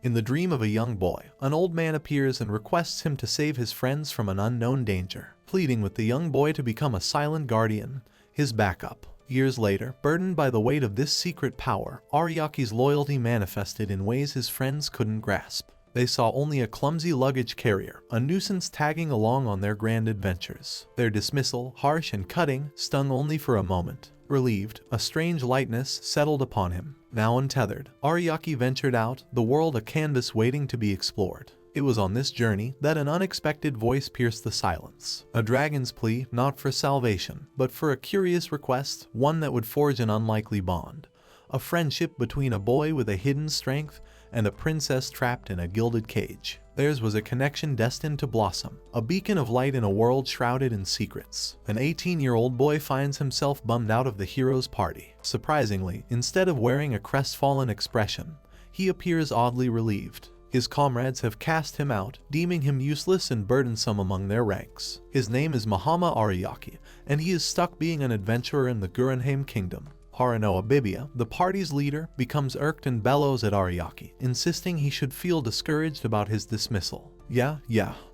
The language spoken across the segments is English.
In the dream of a young boy, an old man appears and requests him to save his friends from an unknown danger, pleading with the young boy to become a silent guardian, his backup. Years later, burdened by the weight of this secret power, Ariake's loyalty manifested in ways his friends couldn't grasp. They saw only a clumsy luggage carrier, a nuisance tagging along on their grand adventures. Their dismissal, harsh and cutting, stung only for a moment. Relieved, a strange lightness settled upon him. Now untethered, Ariake ventured out, the world a canvas waiting to be explored. It was on this journey that an unexpected voice pierced the silence. A dragon's plea, not for salvation, but for a curious request, one that would forge an unlikely bond. A friendship between a boy with a hidden strength and a princess trapped in a gilded cage. Theirs was a connection destined to blossom, a beacon of light in a world shrouded in secrets. An 18-year-old boy finds himself bummed out of the hero's party. Surprisingly, instead of wearing a crestfallen expression, he appears oddly relieved. His comrades have cast him out, deeming him useless and burdensome among their ranks. His name is Mahama Ariake, and he is stuck being an adventurer in the Gurrenheim kingdom. Haranoa Bibia, the party's leader, becomes irked and bellows at Ariake, insisting he should feel discouraged about his dismissal. Yeah,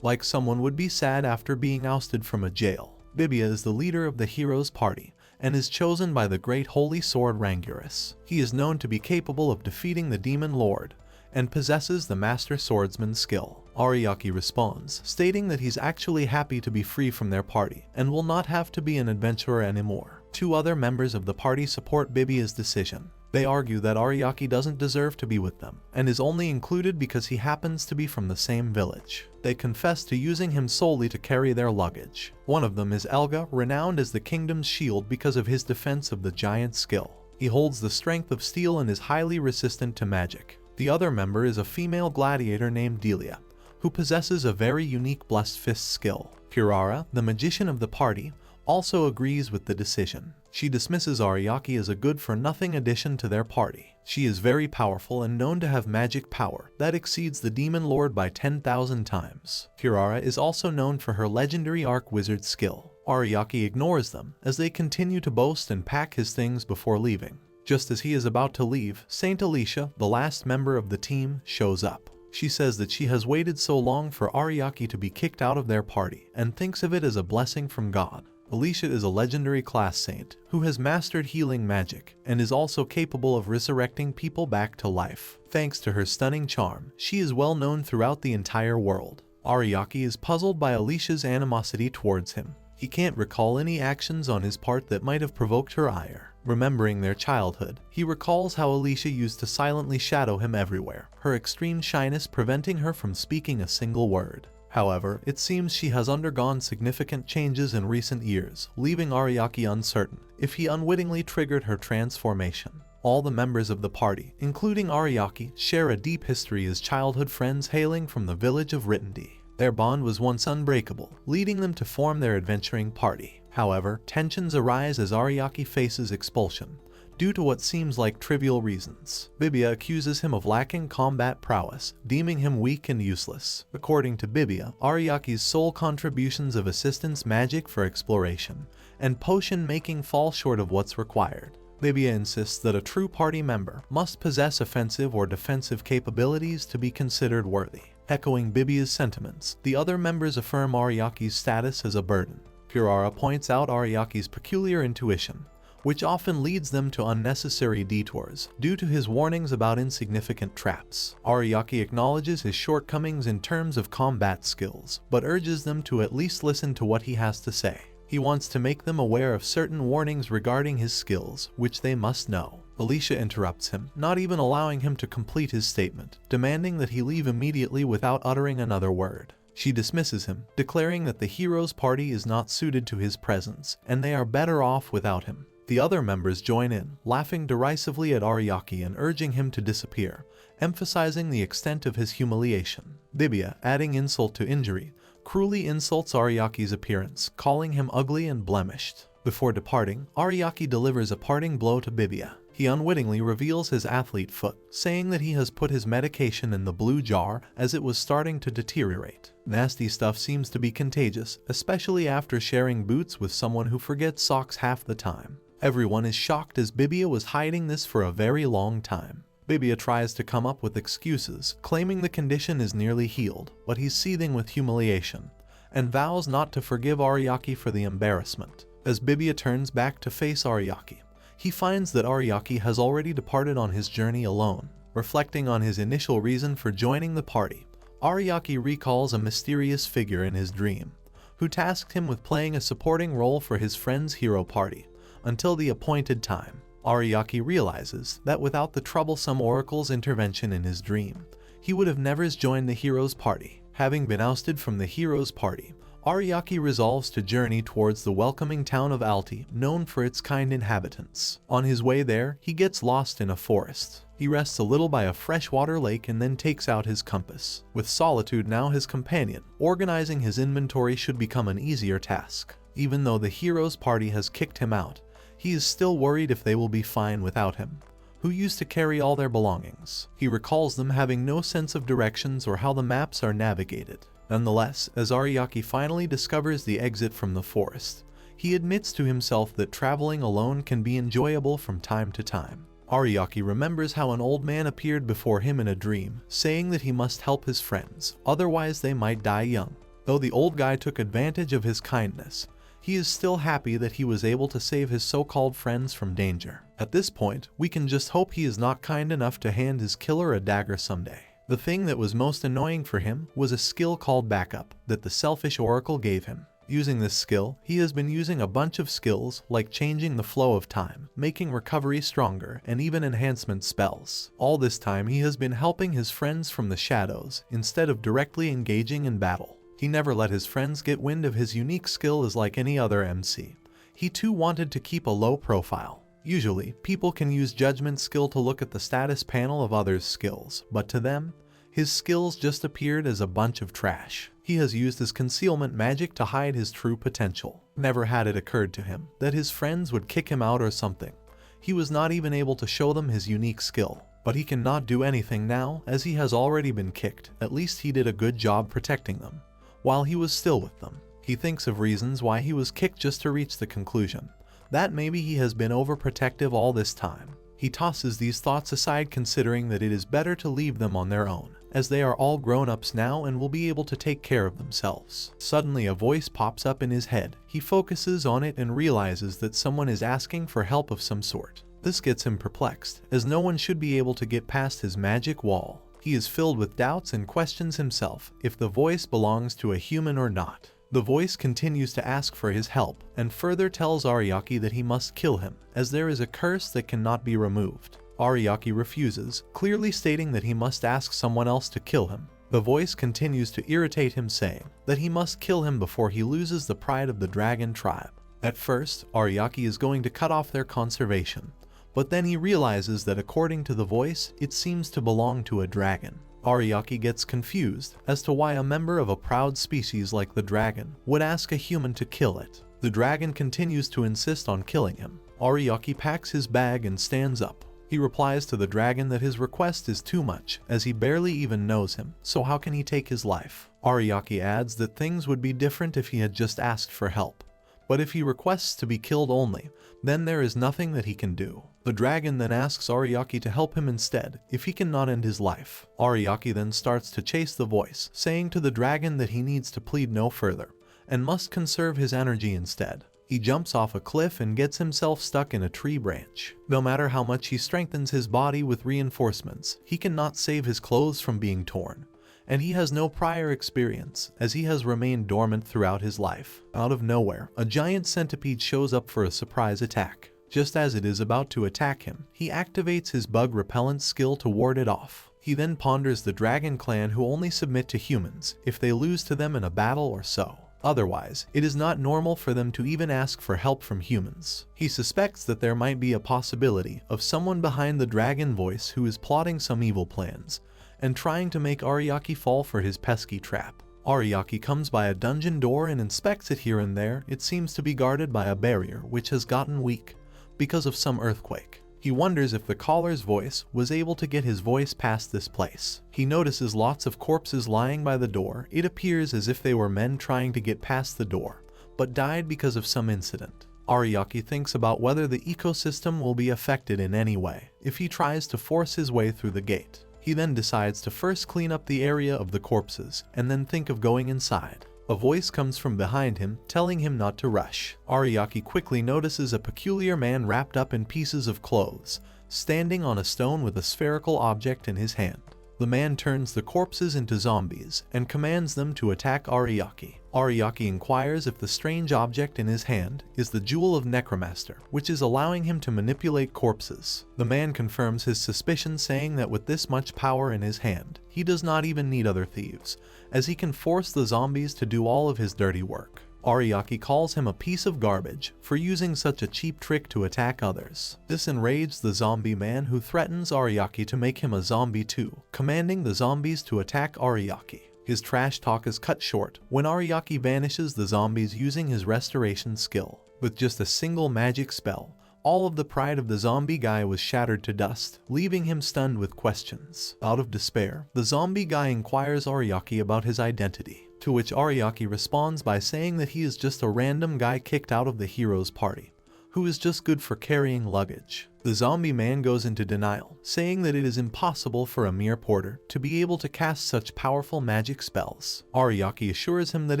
like someone would be sad after being ousted from a jail. Bibia is the leader of the hero's party, and is chosen by the great holy sword Ranguris. He is known to be capable of defeating the demon lord, and possesses the master swordsman's skill. Ariake responds, stating that he's actually happy to be free from their party, and will not have to be an adventurer anymore. Two other members of the party support Bibia's decision. They argue that Ariake doesn't deserve to be with them, and is only included because he happens to be from the same village. They confess to using him solely to carry their luggage. One of them is Elga, renowned as the kingdom's shield because of his defense of the giant's skill. He holds the strength of steel and is highly resistant to magic. The other member is a female gladiator named Delia, who possesses a very unique blessed fist skill. Kirara, the magician of the party, also agrees with the decision. She dismisses Ariake as a good-for-nothing addition to their party. She is very powerful and known to have magic power that exceeds the demon lord by 10,000 times. Kirara is also known for her legendary arc wizard skill. Ariake ignores them as they continue to boast and pack his things before leaving. Just as he is about to leave, Saint Alicia, the last member of the team, shows up. She says that she has waited so long for Ariake to be kicked out of their party and thinks of it as a blessing from God. Alicia is a legendary class saint who has mastered healing magic and is also capable of resurrecting people back to life. Thanks to her stunning charm, she is well known throughout the entire world. Ariake is puzzled by Alicia's animosity towards him. He can't recall any actions on his part that might have provoked her ire. Remembering their childhood, he recalls how Alicia used to silently shadow him everywhere, her extreme shyness preventing her from speaking a single word. However, it seems she has undergone significant changes in recent years, leaving Ariake uncertain if he unwittingly triggered her transformation. All the members of the party, including Ariake, share a deep history as childhood friends hailing from the village of Rittendi. Their bond was once unbreakable, leading them to form their adventuring party. However, tensions arise as Ariake faces expulsion, due to what seems like trivial reasons. Bibia accuses him of lacking combat prowess, deeming him weak and useless. According to Bibia, Ariake's sole contributions of assistance magic for exploration and potion making fall short of what's required. Bibia insists that a true party member must possess offensive or defensive capabilities to be considered worthy. Echoing Bibia's sentiments, the other members affirm Ariake's status as a burden. Kirara points out Ariake's peculiar intuition, which often leads them to unnecessary detours due to his warnings about insignificant traps. Ariake acknowledges his shortcomings in terms of combat skills, but urges them to at least listen to what he has to say. He wants to make them aware of certain warnings regarding his skills, which they must know. Alicia interrupts him, not even allowing him to complete his statement, demanding that he leave immediately without uttering another word. She dismisses him, declaring that the hero's party is not suited to his presence, and they are better off without him. The other members join in, laughing derisively at Ariake and urging him to disappear, emphasizing the extent of his humiliation. Bibia, adding insult to injury, cruelly insults Ariake's appearance, calling him ugly and blemished. Before departing, Ariake delivers a parting blow to Bibia. He unwittingly reveals his athlete foot, saying that he has put his medication in the blue jar as it was starting to deteriorate. Nasty stuff seems to be contagious, especially after sharing boots with someone who forgets socks half the time. Everyone is shocked as Bibia was hiding this for a very long time. Bibia tries to come up with excuses, claiming the condition is nearly healed, but he's seething with humiliation, and vows not to forgive Ariake for the embarrassment. As Bibia turns back to face Ariake, he finds that Ariake has already departed on his journey alone. Reflecting on his initial reason for joining the party, Ariake recalls a mysterious figure in his dream, who tasked him with playing a supporting role for his friend's hero party, until the appointed time. Ariake realizes that without the troublesome oracle's intervention in his dream, he would have never joined the hero's party. Having been ousted from the hero's party, Ariake resolves to journey towards the welcoming town of Alti, known for its kind inhabitants. On his way there, he gets lost in a forest. He rests a little by a freshwater lake and then takes out his compass. With Solitude now his companion, organizing his inventory should become an easier task. Even though the hero's party has kicked him out, he is still worried if they will be fine without him, who used to carry all their belongings. He recalls them having no sense of directions or how the maps are navigated. Nonetheless, as Ariake finally discovers the exit from the forest, he admits to himself that traveling alone can be enjoyable from time to time. Ariake remembers how an old man appeared before him in a dream, saying that he must help his friends, otherwise they might die young. Though the old guy took advantage of his kindness, he is still happy that he was able to save his so-called friends from danger. At this point, we can just hope he is not kind enough to hand his killer a dagger someday. The thing that was most annoying for him was a skill called Backup that the selfish oracle gave him. Using this skill, he has been using a bunch of skills like changing the flow of time, making recovery stronger, and even enhancement spells. All this time he has been helping his friends from the shadows instead of directly engaging in battle. He never let his friends get wind of his unique skill as like any other MC. He too wanted to keep a low profile. Usually, people can use judgment skill to look at the status panel of others' skills, but to them, his skills just appeared as a bunch of trash. He has used his concealment magic to hide his true potential. Never had it occurred to him that his friends would kick him out or something. He was not even able to show them his unique skill. But he cannot do anything now, as he has already been kicked. At least he did a good job protecting them while he was still with them. He thinks of reasons why he was kicked just to reach the conclusion that maybe he has been overprotective all this time. He tosses these thoughts aside, considering that it is better to leave them on their own, as they are all grown-ups now and will be able to take care of themselves. Suddenly a voice pops up in his head. He focuses on it and realizes that someone is asking for help of some sort. This gets him perplexed, as no one should be able to get past his magic wall. He is filled with doubts and questions himself if the voice belongs to a human or not. The voice continues to ask for his help, and further tells Ariake that he must kill him, as there is a curse that cannot be removed. Ariake refuses, clearly stating that he must ask someone else to kill him. The voice continues to irritate him, saying that he must kill him before he loses the pride of the dragon tribe. At first, Ariake is going to cut off their conservation, but then he realizes that according to the voice, it seems to belong to a dragon. Ariake gets confused as to why a member of a proud species like the dragon would ask a human to kill it. The dragon continues to insist on killing him. Ariake packs his bag and stands up. He replies to the dragon that his request is too much, as he barely even knows him, so how can he take his life? Ariake adds that things would be different if he had just asked for help. But if he requests to be killed only, then there is nothing that he can do. The dragon then asks Ariake to help him instead, if he cannot end his life. Ariake then starts to chase the voice, saying to the dragon that he needs to plead no further, and must conserve his energy instead. He jumps off a cliff and gets himself stuck in a tree branch. No matter how much he strengthens his body with reinforcements, he cannot save his clothes from being torn. And he has no prior experience, as he has remained dormant throughout his life. Out of nowhere, a giant centipede shows up for a surprise attack. Just as it is about to attack him, he activates his bug repellent skill to ward it off. He then ponders the dragon clan who only submit to humans if they lose to them in a battle or so. Otherwise, it is not normal for them to even ask for help from humans. He suspects that there might be a possibility of someone behind the dragon voice who is plotting some evil plans and trying to make Ariake fall for his pesky trap. Ariake comes by a dungeon door and inspects it here and there. It seems to be guarded by a barrier which has gotten weak because of some earthquake. He wonders if the caller's voice was able to get his voice past this place. He notices lots of corpses lying by the door. It appears as if they were men trying to get past the door, but died because of some incident. Ariake thinks about whether the ecosystem will be affected in any way if he tries to force his way through the gate. He then decides to first clean up the area of the corpses and then think of going inside. A voice comes from behind him, telling him not to rush. Ariake quickly notices a peculiar man wrapped up in pieces of clothes, standing on a stone with a spherical object in his hand. The man turns the corpses into zombies and commands them to attack Ariake. Ariake inquires if the strange object in his hand is the Jewel of Necromancer, which is allowing him to manipulate corpses. The man confirms his suspicion, saying that with this much power in his hand, he does not even need other thieves, as he can force the zombies to do all of his dirty work. Ariake calls him a piece of garbage for using such a cheap trick to attack others. This enrages the zombie man, who threatens Ariake to make him a zombie too, commanding the zombies to attack Ariake. His trash talk is cut short when Ariake vanishes the zombies using his restoration skill. With just a single magic spell, all of the pride of the zombie guy was shattered to dust, leaving him stunned with questions. Out of despair, the zombie guy inquires Ariake about his identity, to which Ariake responds by saying that he is just a random guy kicked out of the hero's party, who is just good for carrying luggage. The zombie man goes into denial, saying that it is impossible for a mere porter to be able to cast such powerful magic spells. Ariake assures him that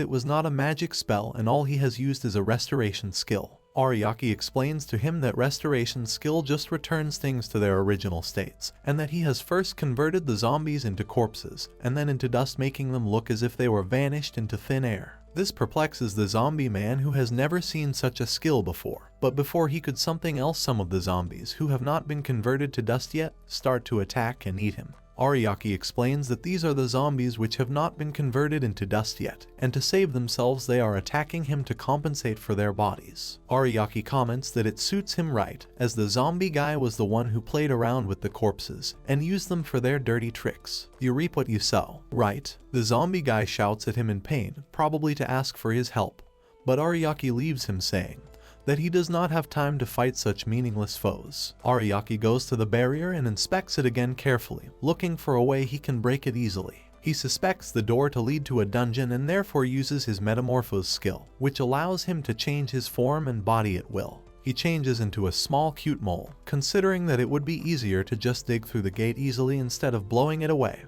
it was not a magic spell and all he has used is a restoration skill. Ariake explains to him that restoration skill just returns things to their original states, and that he has first converted the zombies into corpses, and then into dust, making them look as if they were vanished into thin air. This perplexes the zombie man, who has never seen such a skill before. But before he could something else, some of the zombies, who have not been converted to dust yet, start to attack and eat him. Ariake explains that these are the zombies which have not been converted into dust yet, and to save themselves they are attacking him to compensate for their bodies. Ariake comments that it suits him right, as the zombie guy was the one who played around with the corpses and used them for their dirty tricks. You reap what you sow, right? The zombie guy shouts at him in pain, probably to ask for his help, but Ariake leaves him, saying that he does not have time to fight such meaningless foes. Ariake goes to the barrier and inspects it again carefully, looking for a way he can break it easily. He suspects the door to lead to a dungeon and therefore uses his metamorphose skill, which allows him to change his form and body at will. He changes into a small cute mole, considering that it would be easier to just dig through the gate easily instead of blowing it away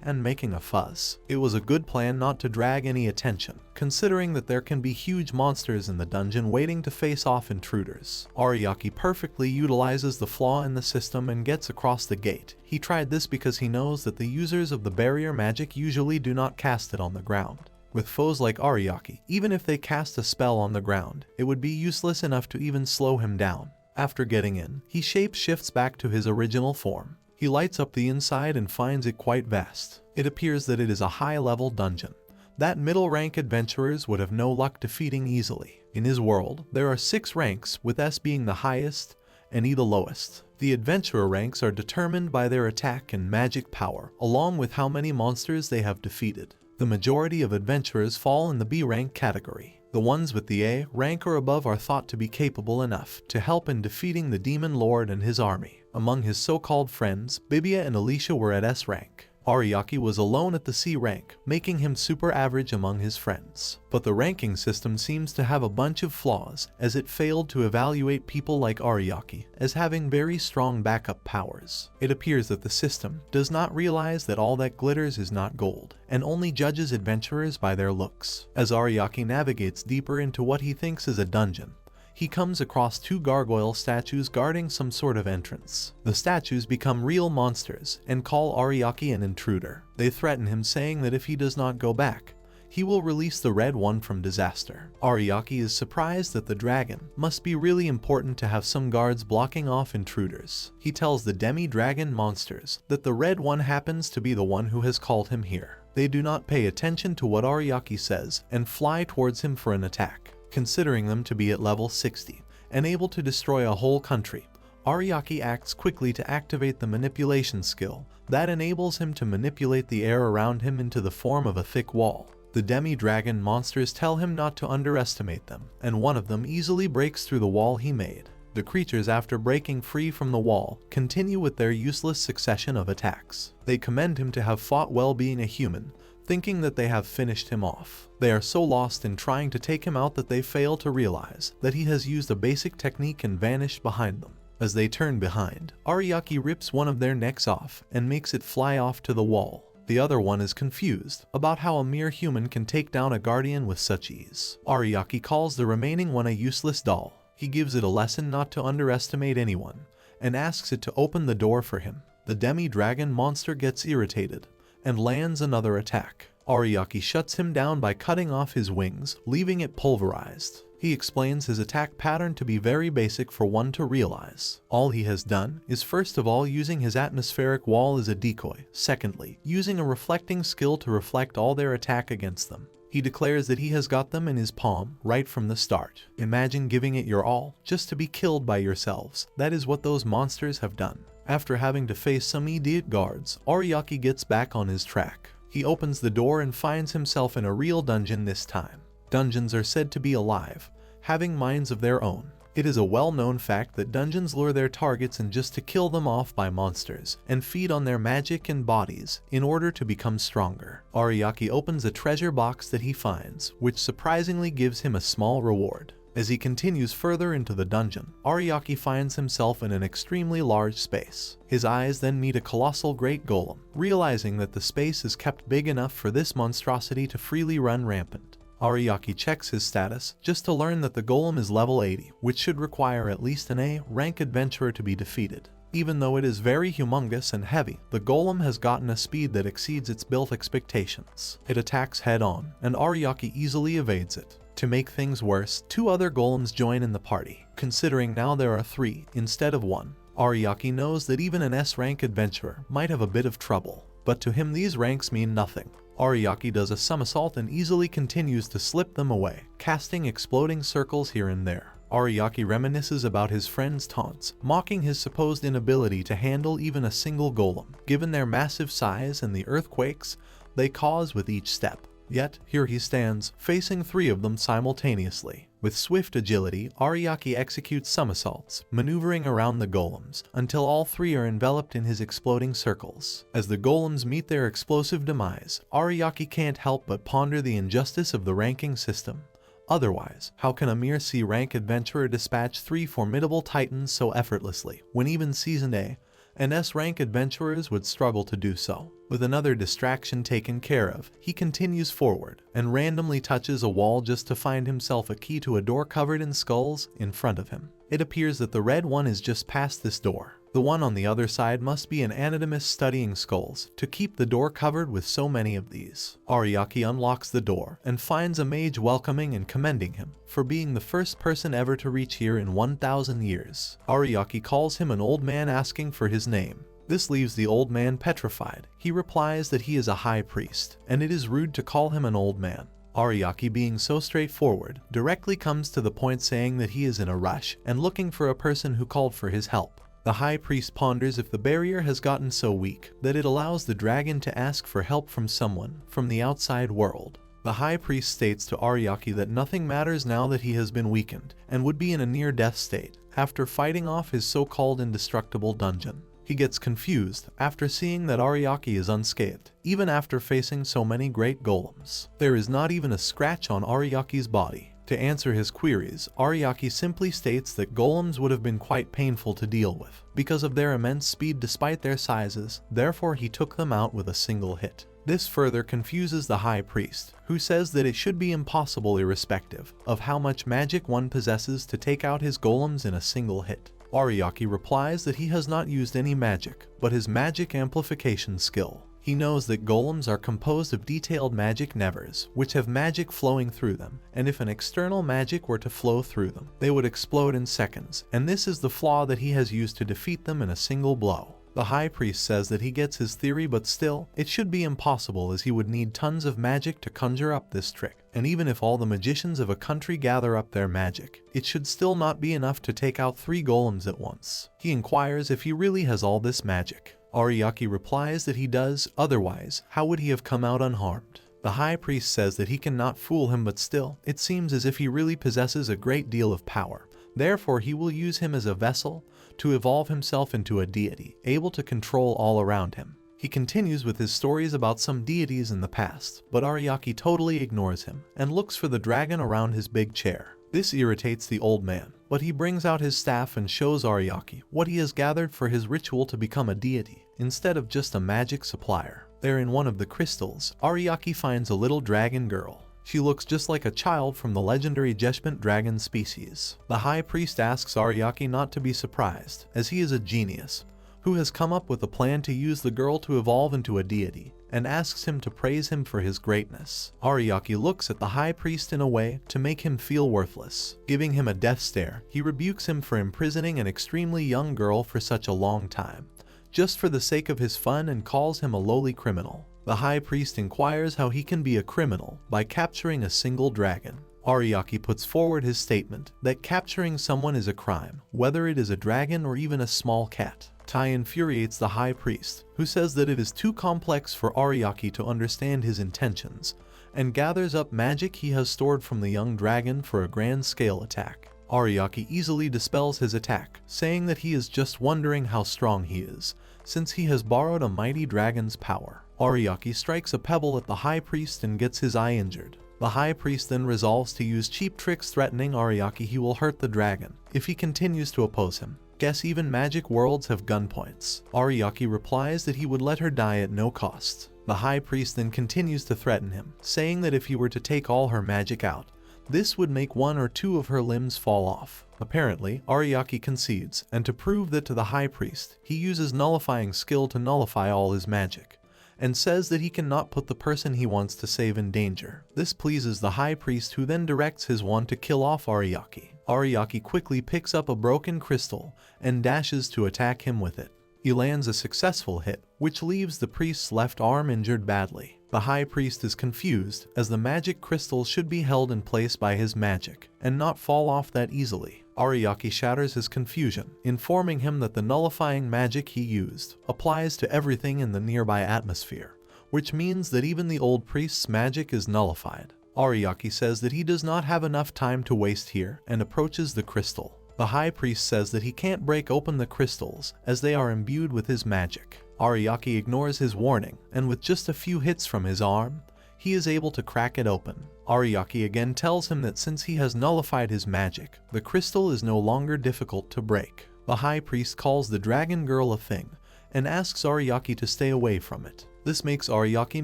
and making a fuss. It was a good plan not to drag any attention, considering that there can be huge monsters in the dungeon waiting to face off intruders. Ariake perfectly utilizes the flaw in the system and gets across the gate. He tried this because he knows that the users of the barrier magic usually do not cast it on the ground. With foes like Ariake, even if they cast a spell on the ground, it would be useless enough to even slow him down. After getting in, he shape-shifts back to his original form. He lights up the inside and finds it quite vast. It appears that it is a high-level dungeon that middle-rank adventurers would have no luck defeating easily. In his world, there are 6 ranks, with S being the highest and E the lowest. The adventurer ranks are determined by their attack and magic power, along with how many monsters they have defeated. The majority of adventurers fall in the B rank category. The ones with the A rank or above are thought to be capable enough to help in defeating the Demon Lord and his army. Among his so-called friends, Bibia and Alicia were at S rank. Ariake was alone at the C rank, making him super average among his friends. But the ranking system seems to have a bunch of flaws, as it failed to evaluate people like Ariake as having very strong backup powers. It appears that the system does not realize that all that glitters is not gold, and only judges adventurers by their looks. As Ariake navigates deeper into what he thinks is a dungeon, he comes across 2 gargoyle statues guarding some sort of entrance. The statues become real monsters and call Ariake an intruder. They threaten him, saying that if he does not go back, he will release the Red One from disaster. Ariake is surprised that the dragon must be really important to have some guards blocking off intruders. He tells the demi-dragon monsters that the Red One happens to be the one who has called him here. They do not pay attention to what Ariake says and fly towards him for an attack. Considering them to be at level 60 and able to destroy a whole country, Ariake acts quickly to activate the manipulation skill that enables him to manipulate the air around him into the form of a thick wall. The demi-dragon monsters tell him not to underestimate them, and one of them easily breaks through the wall he made. The creatures, after breaking free from the wall, continue with their useless succession of attacks. They commend him to have fought well being a human, thinking that they have finished him off. They are so lost in trying to take him out that they fail to realize that he has used a basic technique and vanished behind them. As they turn behind, Ariake rips one of their necks off and makes it fly off to the wall. The other one is confused about how a mere human can take down a guardian with such ease. Ariake calls the remaining one a useless doll. He gives it a lesson not to underestimate anyone and asks it to open the door for him. The demi-dragon monster gets irritated and lands another attack. Ariake shuts him down by cutting off his wings, leaving it pulverized. He explains his attack pattern to be very basic for one to realize. All he has done is first of all using his atmospheric wall as a decoy, secondly, using a reflecting skill to reflect all their attack against them. He declares that he has got them in his palm right from the start. Imagine giving it your all just to be killed by yourselves. That is what those monsters have done. After having to face some idiot guards, Ariake gets back on his track. He opens the door and finds himself in a real dungeon this time. Dungeons are said to be alive, having minds of their own. It is a well-known fact that dungeons lure their targets in just to kill them off by monsters and feed on their magic and bodies in order to become stronger. Ariake opens a treasure box that he finds, which surprisingly gives him a small reward. As he continues further into the dungeon, Ariake finds himself in an extremely large space. His eyes then meet a colossal great golem, realizing that the space is kept big enough for this monstrosity to freely run rampant. Ariake checks his status just to learn that the golem is level 80, which should require at least an A rank adventurer to be defeated. Even though it is very humongous and heavy, the golem has gotten a speed that exceeds its built expectations. It attacks head-on, and Ariake easily evades it. To make things worse, two other golems join in the party, considering now there are 3 instead of 1. Ariake knows that even an S-rank adventurer might have a bit of trouble, but to him these ranks mean nothing. Ariake does a somersault and easily continues to slip them away, casting exploding circles here and there. Ariake reminisces about his friend's taunts, mocking his supposed inability to handle even a single golem, given their massive size and the earthquakes they cause with each step. Yet, here he stands, facing 3 of them simultaneously. With swift agility, Ariake executes somersaults, maneuvering around the golems, until all 3 are enveloped in his exploding circles. As the golems meet their explosive demise, Ariake can't help but ponder the injustice of the ranking system. Otherwise, how can a mere C-rank adventurer dispatch 3 formidable titans so effortlessly, when even Season A and S-rank adventurers would struggle to do so? With another distraction taken care of, he continues forward and randomly touches a wall just to find himself a key to a door covered in skulls in front of him. It appears that the red one is just past this door. The one on the other side must be an anatomist studying skulls to keep the door covered with so many of these. Ariake unlocks the door and finds a mage welcoming and commending him for being the first person ever to reach here in 1,000 years. Ariake calls him an old man asking for his name. This leaves the old man petrified. He replies that he is a high priest, and it is rude to call him an old man. Ariake, being so straightforward, directly comes to the point, saying that he is in a rush and looking for a person who called for his help. The high priest ponders if the barrier has gotten so weak that it allows the dragon to ask for help from someone from the outside world. The high priest states to Ariake that nothing matters now that he has been weakened and would be in a near-death state after fighting off his so-called indestructible dungeon. He gets confused after seeing that Ariake is unscathed, even after facing so many great golems. There is not even a scratch on Ariake's body. To answer his queries, Ariake simply states that golems would have been quite painful to deal with because of their immense speed despite their sizes, therefore he took them out with a single hit. This further confuses the high priest, who says that it should be impossible irrespective of how much magic one possesses to take out his golems in a single hit. Ariake replies that he has not used any magic, but his magic amplification skill. He knows that golems are composed of detailed magic nevers, which have magic flowing through them, and if an external magic were to flow through them, they would explode in seconds, and this is the flaw that he has used to defeat them in a single blow. The high priest says that he gets his theory, but still, it should be impossible as he would need tons of magic to conjure up this trick. And even if all the magicians of a country gather up their magic, it should still not be enough to take out 3 golems at once. He inquires if he really has all this magic. Ariake replies that he does, otherwise, how would he have come out unharmed? The high priest says that he cannot fool him, but still, it seems as if he really possesses a great deal of power. Therefore, he will use him as a vessel to evolve himself into a deity, able to control all around him. He continues with his stories about some deities in the past, but Ariake totally ignores him and looks for the dragon around his big chair. This irritates the old man, but he brings out his staff and shows Ariake what he has gathered for his ritual to become a deity, instead of just a magic supplier. There in one of the crystals, Ariake finds a little dragon girl. She looks just like a child from the legendary Judgment dragon species. The high priest asks Ariake not to be surprised, as he is a genius who has come up with a plan to use the girl to evolve into a deity, and asks him to praise him for his greatness. Ariake looks at the high priest in a way to make him feel worthless. Giving him a death stare, he rebukes him for imprisoning an extremely young girl for such a long time, just for the sake of his fun, and calls him a lowly criminal. The high priest inquires how he can be a criminal by capturing a single dragon. Ariake puts forward his statement that capturing someone is a crime, whether it is a dragon or even a small cat. Tai infuriates the high priest, who says that it is too complex for Ariake to understand his intentions, and gathers up magic he has stored from the young dragon for a grand-scale attack. Ariake easily dispels his attack, saying that he is just wondering how strong he is, since he has borrowed a mighty dragon's power. Ariake strikes a pebble at the high priest and gets his eye injured. The high priest then resolves to use cheap tricks, threatening Ariake he will hurt the dragon if he continues to oppose him. Guess even magic worlds have gun points. Ariake replies that he would let her die at no cost. The high priest then continues to threaten him, saying that if he were to take all her magic out, this would make one or two of her limbs fall off. Apparently, Ariake concedes, and to prove that to the high priest, he uses nullifying skill to nullify all his magic, and says that he cannot put the person he wants to save in danger. This pleases the high priest, who then directs his wand to kill off Ariake. Ariake quickly picks up a broken crystal and dashes to attack him with it. He lands a successful hit, which leaves the priest's left arm injured badly. The high priest is confused, as the magic crystal should be held in place by his magic and not fall off that easily. Ariake shatters his confusion, informing him that the nullifying magic he used applies to everything in the nearby atmosphere, which means that even the old priest's magic is nullified. Ariake says that he does not have enough time to waste here and approaches the crystal. The high priest says that he can't break open the crystals as they are imbued with his magic. Ariake ignores his warning, and with just a few hits from his arm, he is able to crack it open. Ariake again tells him that since he has nullified his magic, the crystal is no longer difficult to break. The high priest calls the dragon girl a thing and asks Ariake to stay away from it. This makes Ariake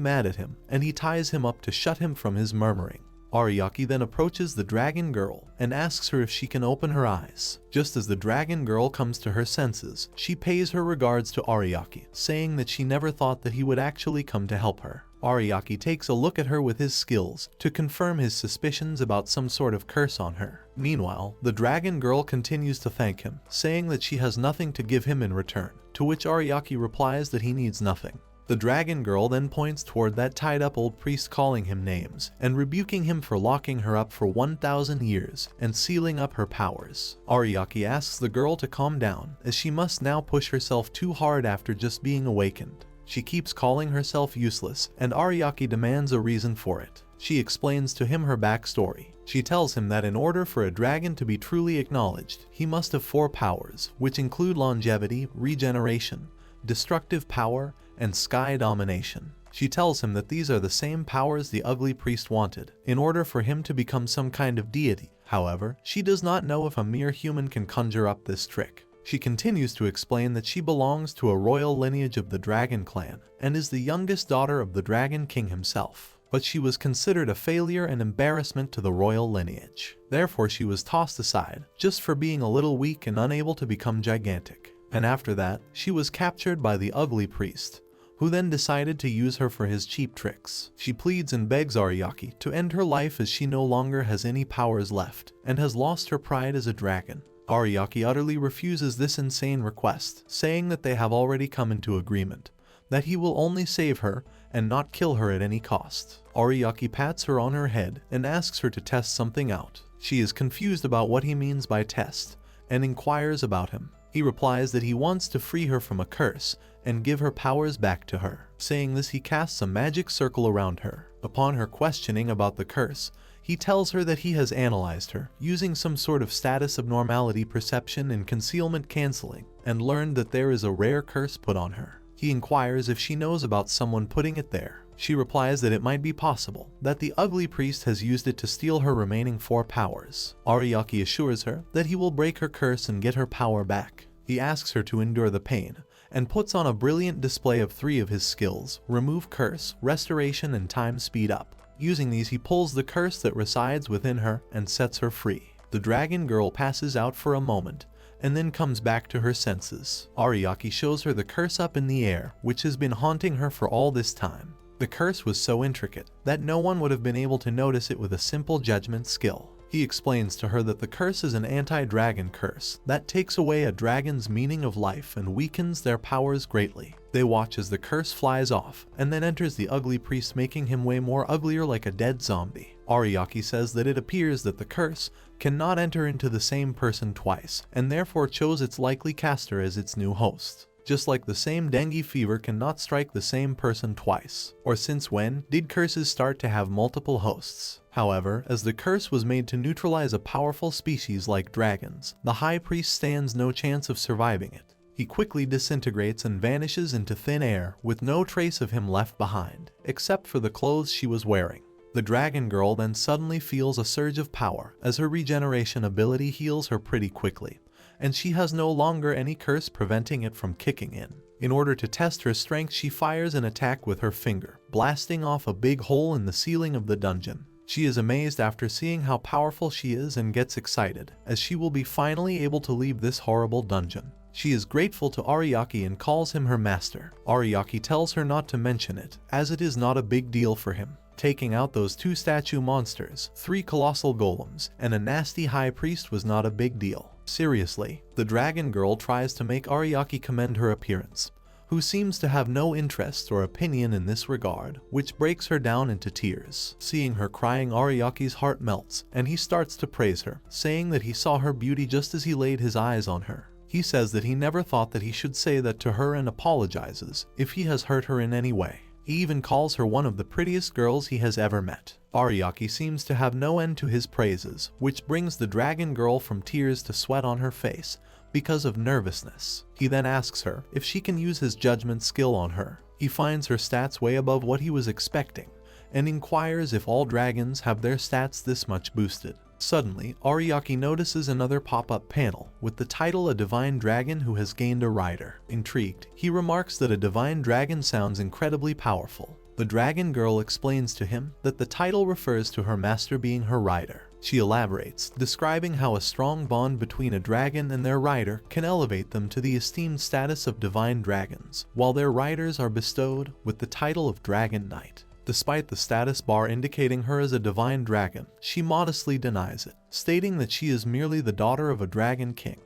mad at him, and he ties him up to shut him from his murmuring. Ariake then approaches the dragon girl and asks her if she can open her eyes. Just as the dragon girl comes to her senses, she pays her regards to Ariake, saying that she never thought that he would actually come to help her. Ariake takes a look at her with his skills to confirm his suspicions about some sort of curse on her. Meanwhile, the dragon girl continues to thank him, saying that she has nothing to give him in return, to which Ariake replies that he needs nothing. The dragon girl then points toward that tied-up old priest, calling him names and rebuking him for locking her up for 1,000 years and sealing up her powers. Ariake asks the girl to calm down, as she must now push herself too hard after just being awakened. She keeps calling herself useless, and Ariake demands a reason for it. She explains to him her backstory. She tells him that in order for a dragon to be truly acknowledged, he must have 4 powers, which include longevity, regeneration, destructive power, and sky domination. She tells him that these are the same powers the ugly priest wanted in order for him to become some kind of deity. However, she does not know if a mere human can conjure up this trick. She continues to explain that she belongs to a royal lineage of the dragon clan and is the youngest daughter of the dragon king himself, but she was considered a failure and embarrassment to the royal lineage. Therefore, she was tossed aside just for being a little weak and unable to become gigantic. And after that, she was captured by the ugly priest, who then decided to use her for his cheap tricks. She pleads and begs Ariake to end her life, as she no longer has any powers left and has lost her pride as a dragon. Ariake utterly refuses this insane request, saying that they have already come into agreement, that he will only save her and not kill her at any cost. Ariake pats her on her head and asks her to test something out. She is confused about what he means by test and inquires about him. He replies that he wants to free her from a curse and give her powers back to her. Saying this, he casts a magic circle around her. Upon her questioning about the curse, he tells her that he has analyzed her using some sort of status abnormality perception and concealment canceling, and learned that there is a rare curse put on her. He inquires if she knows about someone putting it there. She replies that it might be possible that the ugly priest has used it to steal her remaining 4 powers. Ariake assures her that he will break her curse and get her power back. He asks her to endure the pain, and puts on a brilliant display of 3 of his skills: remove curse, restoration, and time speed up. Using these, he pulls the curse that resides within her and sets her free. The dragon girl passes out for a moment, and then comes back to her senses. Ariake shows her the curse up in the air, which has been haunting her for all this time. The curse was so intricate that no one would have been able to notice it with a simple judgment skill. He explains to her that the curse is an anti-dragon curse that takes away a dragon's meaning of life and weakens their powers greatly. They watch as the curse flies off, and then enters the ugly priest, making him way more uglier, like a dead zombie. Ariake says that it appears that the curse cannot enter into the same person twice, and therefore chose its likely caster as its new host. Just like the same dengue fever cannot strike the same person twice. Or since when did curses start to have multiple hosts? However, as the curse was made to neutralize a powerful species like dragons, the high priest stands no chance of surviving it. He quickly disintegrates and vanishes into thin air, with no trace of him left behind, except for the clothes she was wearing. The dragon girl then suddenly feels a surge of power, as her regeneration ability heals her pretty quickly, and she has no longer any curse preventing it from kicking in. In order to test her strength, she fires an attack with her finger, blasting off a big hole in the ceiling of the dungeon. She is amazed after seeing how powerful she is and gets excited, as she will be finally able to leave this horrible dungeon. She is grateful to Ariake and calls him her master. Ariake tells her not to mention it, as it is not a big deal for him. Taking out those 2 statue monsters, 3 colossal golems, and a nasty high priest was not a big deal. Seriously, the dragon girl tries to make Ariake commend her appearance, who seems to have no interest or opinion in this regard, which breaks her down into tears. Seeing her crying, Ariake's heart melts, and he starts to praise her, saying that he saw her beauty just as he laid his eyes on her. He says that he never thought that he should say that to her and apologizes if he has hurt her in any way. He even calls her one of the prettiest girls he has ever met. Ariake seems to have no end to his praises, which brings the dragon girl from tears to sweat on her face because of nervousness. He then asks her if she can use his judgment skill on her. He finds her stats way above what he was expecting, and inquires if all dragons have their stats this much boosted. Suddenly, Ariake notices another pop-up panel with the title "A Divine Dragon Who Has Gained a Rider." Intrigued, he remarks that a divine dragon sounds incredibly powerful. The dragon girl explains to him that the title refers to her master being her rider. She elaborates, describing how a strong bond between a dragon and their rider can elevate them to the esteemed status of divine dragons, while their riders are bestowed with the title of Dragon Knight. Despite the status bar indicating her as a divine dragon, she modestly denies it, stating that she is merely the daughter of a dragon king,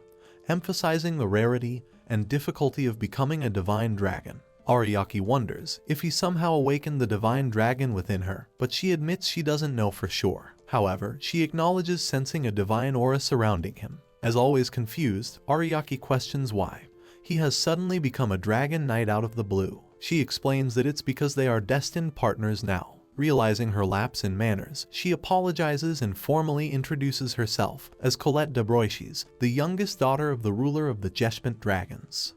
emphasizing the rarity and difficulty of becoming a divine dragon. Ariake wonders if he somehow awakened the divine dragon within her, but she admits she doesn't know for sure. However, she acknowledges sensing a divine aura surrounding him. As always confused, Ariake questions why he has suddenly become a dragon knight out of the blue. She explains that it's because they are destined partners now. Realizing her lapse in manners, she apologizes and formally introduces herself as Colette de Broiches, the youngest daughter of the ruler of the Jeshpent dragons.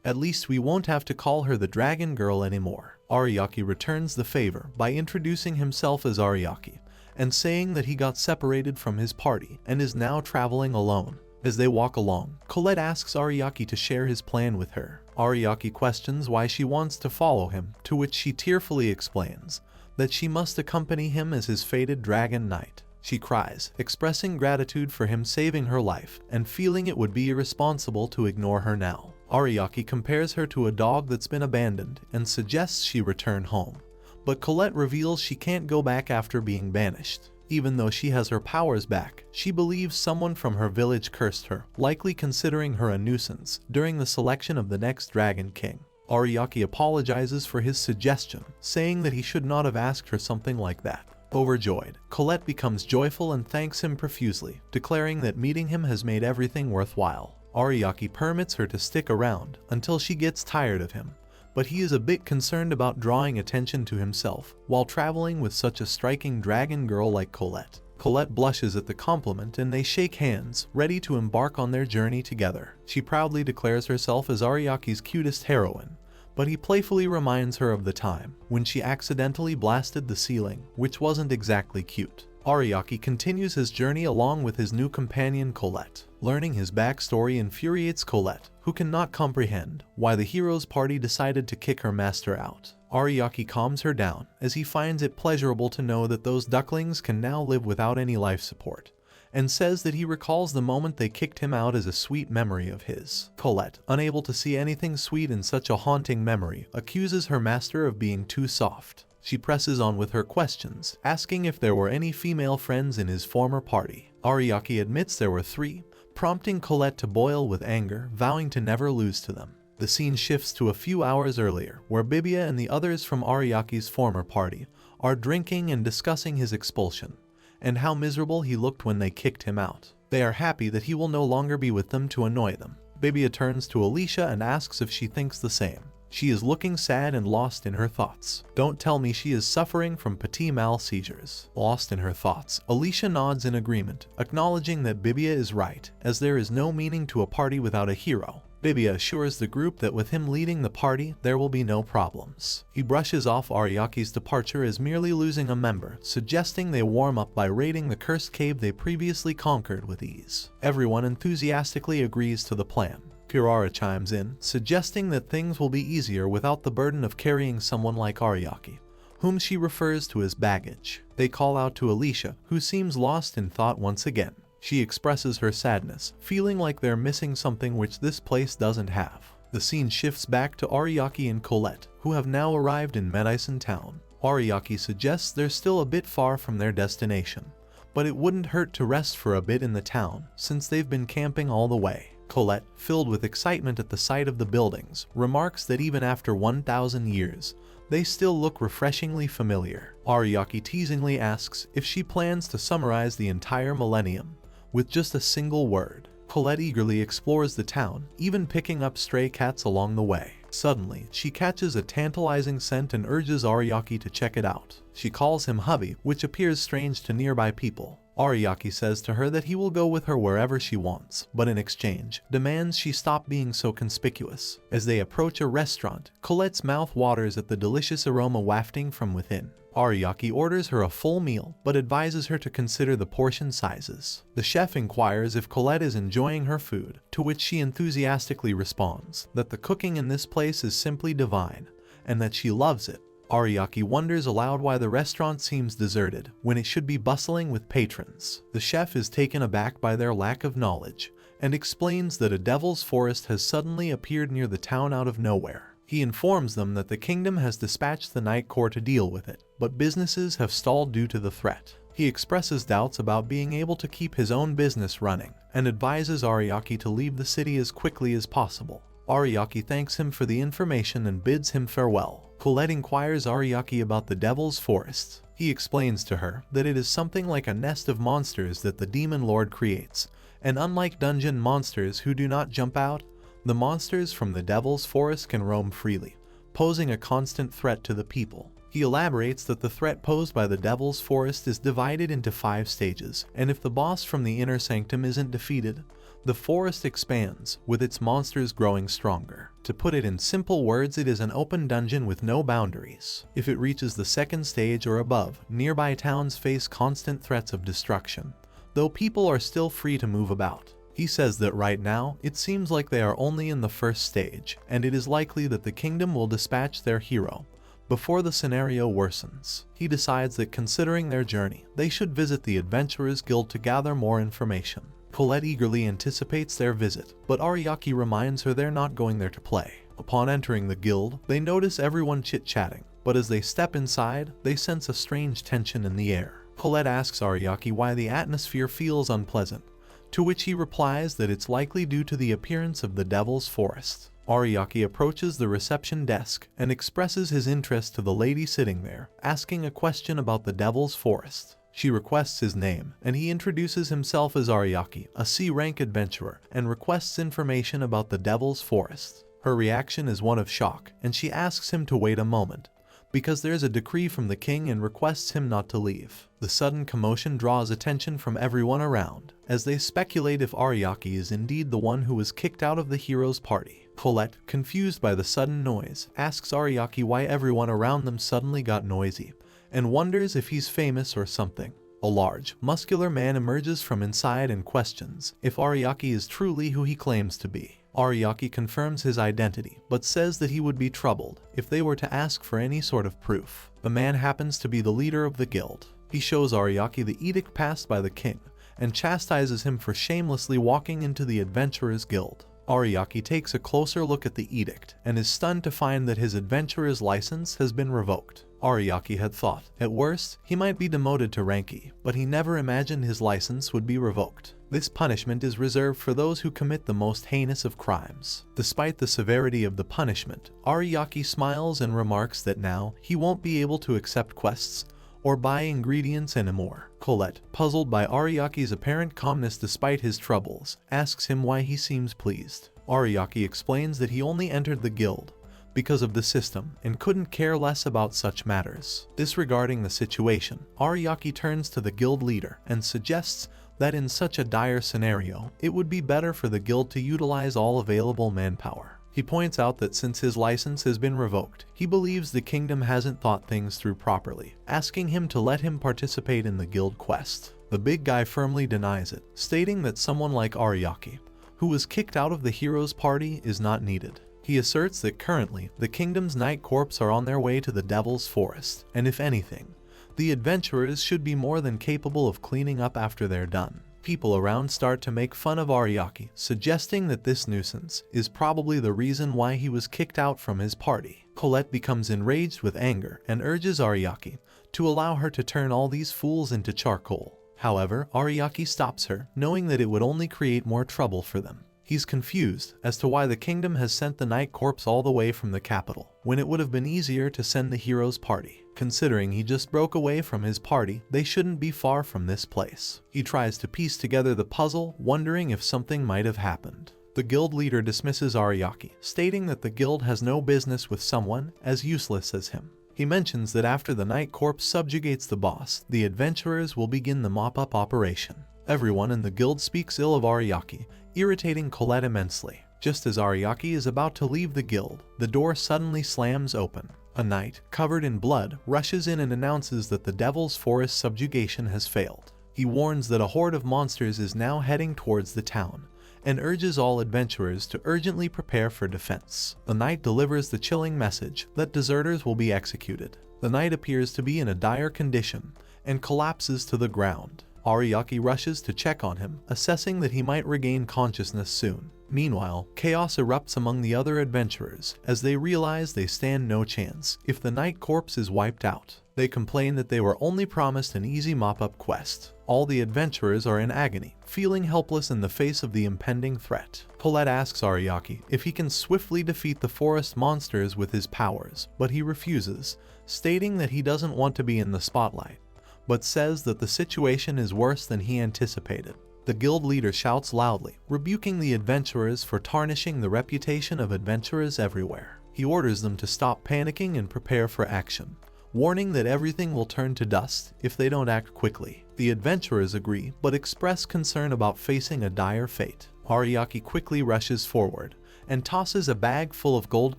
At least we won't have to call her the dragon girl anymore. Ariake returns the favor by introducing himself as Ariake, and saying that he got separated from his party and is now traveling alone. As they walk along, Colette asks Ariake to share his plan with her. Ariake questions why she wants to follow him, to which she tearfully explains that she must accompany him as his fated dragon knight. She cries, expressing gratitude for him saving her life and feeling it would be irresponsible to ignore her now. Ariake compares her to a dog that's been abandoned and suggests she return home, but Colette reveals she can't go back after being banished. Even though she has her powers back, she believes someone from her village cursed her, likely considering her a nuisance during the selection of the next Dragon King. Ariake apologizes for his suggestion, saying that he should not have asked her something like that. Overjoyed, Colette becomes joyful and thanks him profusely, declaring that meeting him has made everything worthwhile. Ariake permits her to stick around until she gets tired of him, but he is a bit concerned about drawing attention to himself while traveling with such a striking dragon girl like Colette. Colette blushes at the compliment and they shake hands, ready to embark on their journey together. She proudly declares herself as Ariake's cutest heroine, but he playfully reminds her of the time when she accidentally blasted the ceiling, which wasn't exactly cute. Ariake continues his journey along with his new companion Colette. Learning his backstory infuriates Colette, who cannot comprehend why the hero's party decided to kick her master out. Ariake calms her down as he finds it pleasurable to know that those ducklings can now live without any life support, and says that he recalls the moment they kicked him out as a sweet memory of his. Colette, unable to see anything sweet in such a haunting memory, accuses her master of being too soft. She presses on with her questions, asking if there were any female friends in his former party. Ariake admits there were 3, prompting Colette to boil with anger, vowing to never lose to them. The scene shifts to a few hours earlier, where Bibia and the others from Ariake's former party are drinking and discussing his expulsion, and how miserable he looked when they kicked him out. They are happy that he will no longer be with them to annoy them. Bibia turns to Alicia and asks if she thinks the same. She is looking sad and lost in her thoughts. Don't tell me she is suffering from petit mal seizures. Lost in her thoughts, Alicia nods in agreement, acknowledging that Bibia is right, as there is no meaning to a party without a hero. Bibia assures the group that with him leading the party, there will be no problems. He brushes off Ariake's departure as merely losing a member, suggesting they warm up by raiding the cursed cave they previously conquered with ease. Everyone enthusiastically agrees to the plan. Kirara chimes in, suggesting that things will be easier without the burden of carrying someone like Ariake, whom she refers to as baggage. They call out to Alicia, who seems lost in thought once again. She expresses her sadness, feeling like they're missing something which this place doesn't have. The scene shifts back to Ariake and Colette, who have now arrived in Medis town. Ariake suggests they're still a bit far from their destination, but it wouldn't hurt to rest for a bit in the town, since they've been camping all the way. Colette, filled with excitement at the sight of the buildings, remarks that even after 1,000 years, they still look refreshingly familiar. Ariake teasingly asks if she plans to summarize the entire millennium with just a single word. Colette eagerly explores the town, even picking up stray cats along the way. Suddenly, she catches a tantalizing scent and urges Ariake to check it out. She calls him hubby, which appears strange to nearby people. Ariake says to her that he will go with her wherever she wants, but in exchange, demands she stop being so conspicuous. As they approach a restaurant, Colette's mouth waters at the delicious aroma wafting from within. Ariake orders her a full meal, but advises her to consider the portion sizes. The chef inquires if Colette is enjoying her food, to which she enthusiastically responds that the cooking in this place is simply divine, and that she loves it. Ariake wonders aloud why the restaurant seems deserted, when it should be bustling with patrons. The chef is taken aback by their lack of knowledge, and explains that a devil's forest has suddenly appeared near the town out of nowhere. He informs them that the kingdom has dispatched the Night Corps to deal with it, but businesses have stalled due to the threat. He expresses doubts about being able to keep his own business running, and advises Ariake to leave the city as quickly as possible. Ariake thanks him for the information and bids him farewell. Colette inquires Ariake about the Devil's Forest. He explains to her that it is something like a nest of monsters that the Demon Lord creates, and unlike dungeon monsters who do not jump out, the monsters from the Devil's Forest can roam freely, posing a constant threat to the people. He elaborates that the threat posed by the Devil's Forest is divided into 5 stages, and if the boss from the Inner Sanctum isn't defeated, the forest expands, with its monsters growing stronger. To put it in simple words, it is an open dungeon with no boundaries. If it reaches the 2nd stage or above, nearby towns face constant threats of destruction, though people are still free to move about. He says that right now, it seems like they are only in the 1st stage, and it is likely that the kingdom will dispatch their hero before the scenario worsens. He decides that considering their journey, they should visit the Adventurers Guild to gather more information. Colette eagerly anticipates their visit, but Ariake reminds her they're not going there to play. Upon entering the guild, they notice everyone chit-chatting, but as they step inside, they sense a strange tension in the air. Colette asks Ariake why the atmosphere feels unpleasant, to which he replies that it's likely due to the appearance of the Devil's Forest. Ariake approaches the reception desk and expresses his interest to the lady sitting there, asking a question about the Devil's Forest. She requests his name, and he introduces himself as Ariake, a C-rank adventurer, and requests information about the Devil's Forest. Her reaction is one of shock, and she asks him to wait a moment, because there's a decree from the king and requests him not to leave. The sudden commotion draws attention from everyone around, as they speculate if Ariake is indeed the one who was kicked out of the hero's party. Colette, confused by the sudden noise, asks Ariake why everyone around them suddenly got noisy, and wonders if he's famous or something. A large, muscular man emerges from inside and questions if Ariake is truly who he claims to be. Ariake confirms his identity, but says that he would be troubled if they were to ask for any sort of proof. The man happens to be the leader of the guild. He shows Ariake the edict passed by the king, and chastises him for shamelessly walking into the adventurers' guild. Ariake takes a closer look at the edict, and is stunned to find that his adventurer's license has been revoked. Ariake had thought, at worst, he might be demoted to Ranky, but he never imagined his license would be revoked. This punishment is reserved for those who commit the most heinous of crimes. Despite the severity of the punishment, Ariake smiles and remarks that now he won't be able to accept quests or buy ingredients anymore. Colette, puzzled by Ariake's apparent calmness despite his troubles, asks him why he seems pleased. Ariake explains that he only entered the guild because of the system and couldn't care less about such matters. Disregarding the situation, Ariake turns to the guild leader and suggests that in such a dire scenario, it would be better for the guild to utilize all available manpower. He points out that since his license has been revoked, he believes the kingdom hasn't thought things through properly, asking him to let him participate in the guild quest. The big guy firmly denies it, stating that someone like Ariake, who was kicked out of the heroes' party, is not needed. He asserts that currently, the kingdom's Night Corps are on their way to the Devil's Forest, and if anything, the adventurers should be more than capable of cleaning up after they're done. People around start to make fun of Ariake, suggesting that this nuisance is probably the reason why he was kicked out from his party. Colette becomes enraged with anger and urges Ariake to allow her to turn all these fools into charcoal. However, Ariake stops her, knowing that it would only create more trouble for them. He's confused as to why the kingdom has sent the Night Corps all the way from the capital, when it would have been easier to send the heroes' party. Considering he just broke away from his party, they shouldn't be far from this place. He tries to piece together the puzzle, wondering if something might have happened. The guild leader dismisses Ariake, stating that the guild has no business with someone as useless as him. He mentions that after the Night Corps subjugates the boss, the adventurers will begin the mop-up operation. Everyone in the guild speaks ill of Ariake, irritating Colette immensely. Just as Ariake is about to leave the guild, the door suddenly slams open. A knight, covered in blood, rushes in and announces that the Devil's Forest subjugation has failed. He warns that a horde of monsters is now heading towards the town, and urges all adventurers to urgently prepare for defense. The knight delivers the chilling message that deserters will be executed. The knight appears to be in a dire condition, and collapses to the ground. Ariake rushes to check on him, assessing that he might regain consciousness soon. Meanwhile, chaos erupts among the other adventurers as they realize they stand no chance if the Night Corps is wiped out. They complain that they were only promised an easy mop-up quest. All the adventurers are in agony, feeling helpless in the face of the impending threat. Colette asks Ariake if he can swiftly defeat the forest monsters with his powers, but he refuses, stating that he doesn't want to be in the spotlight, but says that the situation is worse than he anticipated. The guild leader shouts loudly, rebuking the adventurers for tarnishing the reputation of adventurers everywhere. He orders them to stop panicking and prepare for action, warning that everything will turn to dust if they don't act quickly. The adventurers agree, but express concern about facing a dire fate. Ariake quickly rushes forward and tosses a bag full of gold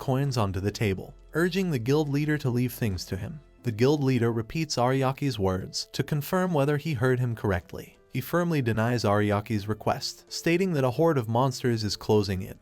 coins onto the table, urging the guild leader to leave things to him. The guild leader repeats Ariake's words to confirm whether he heard him correctly. He firmly denies Ariake's request, stating that a horde of monsters is closing in,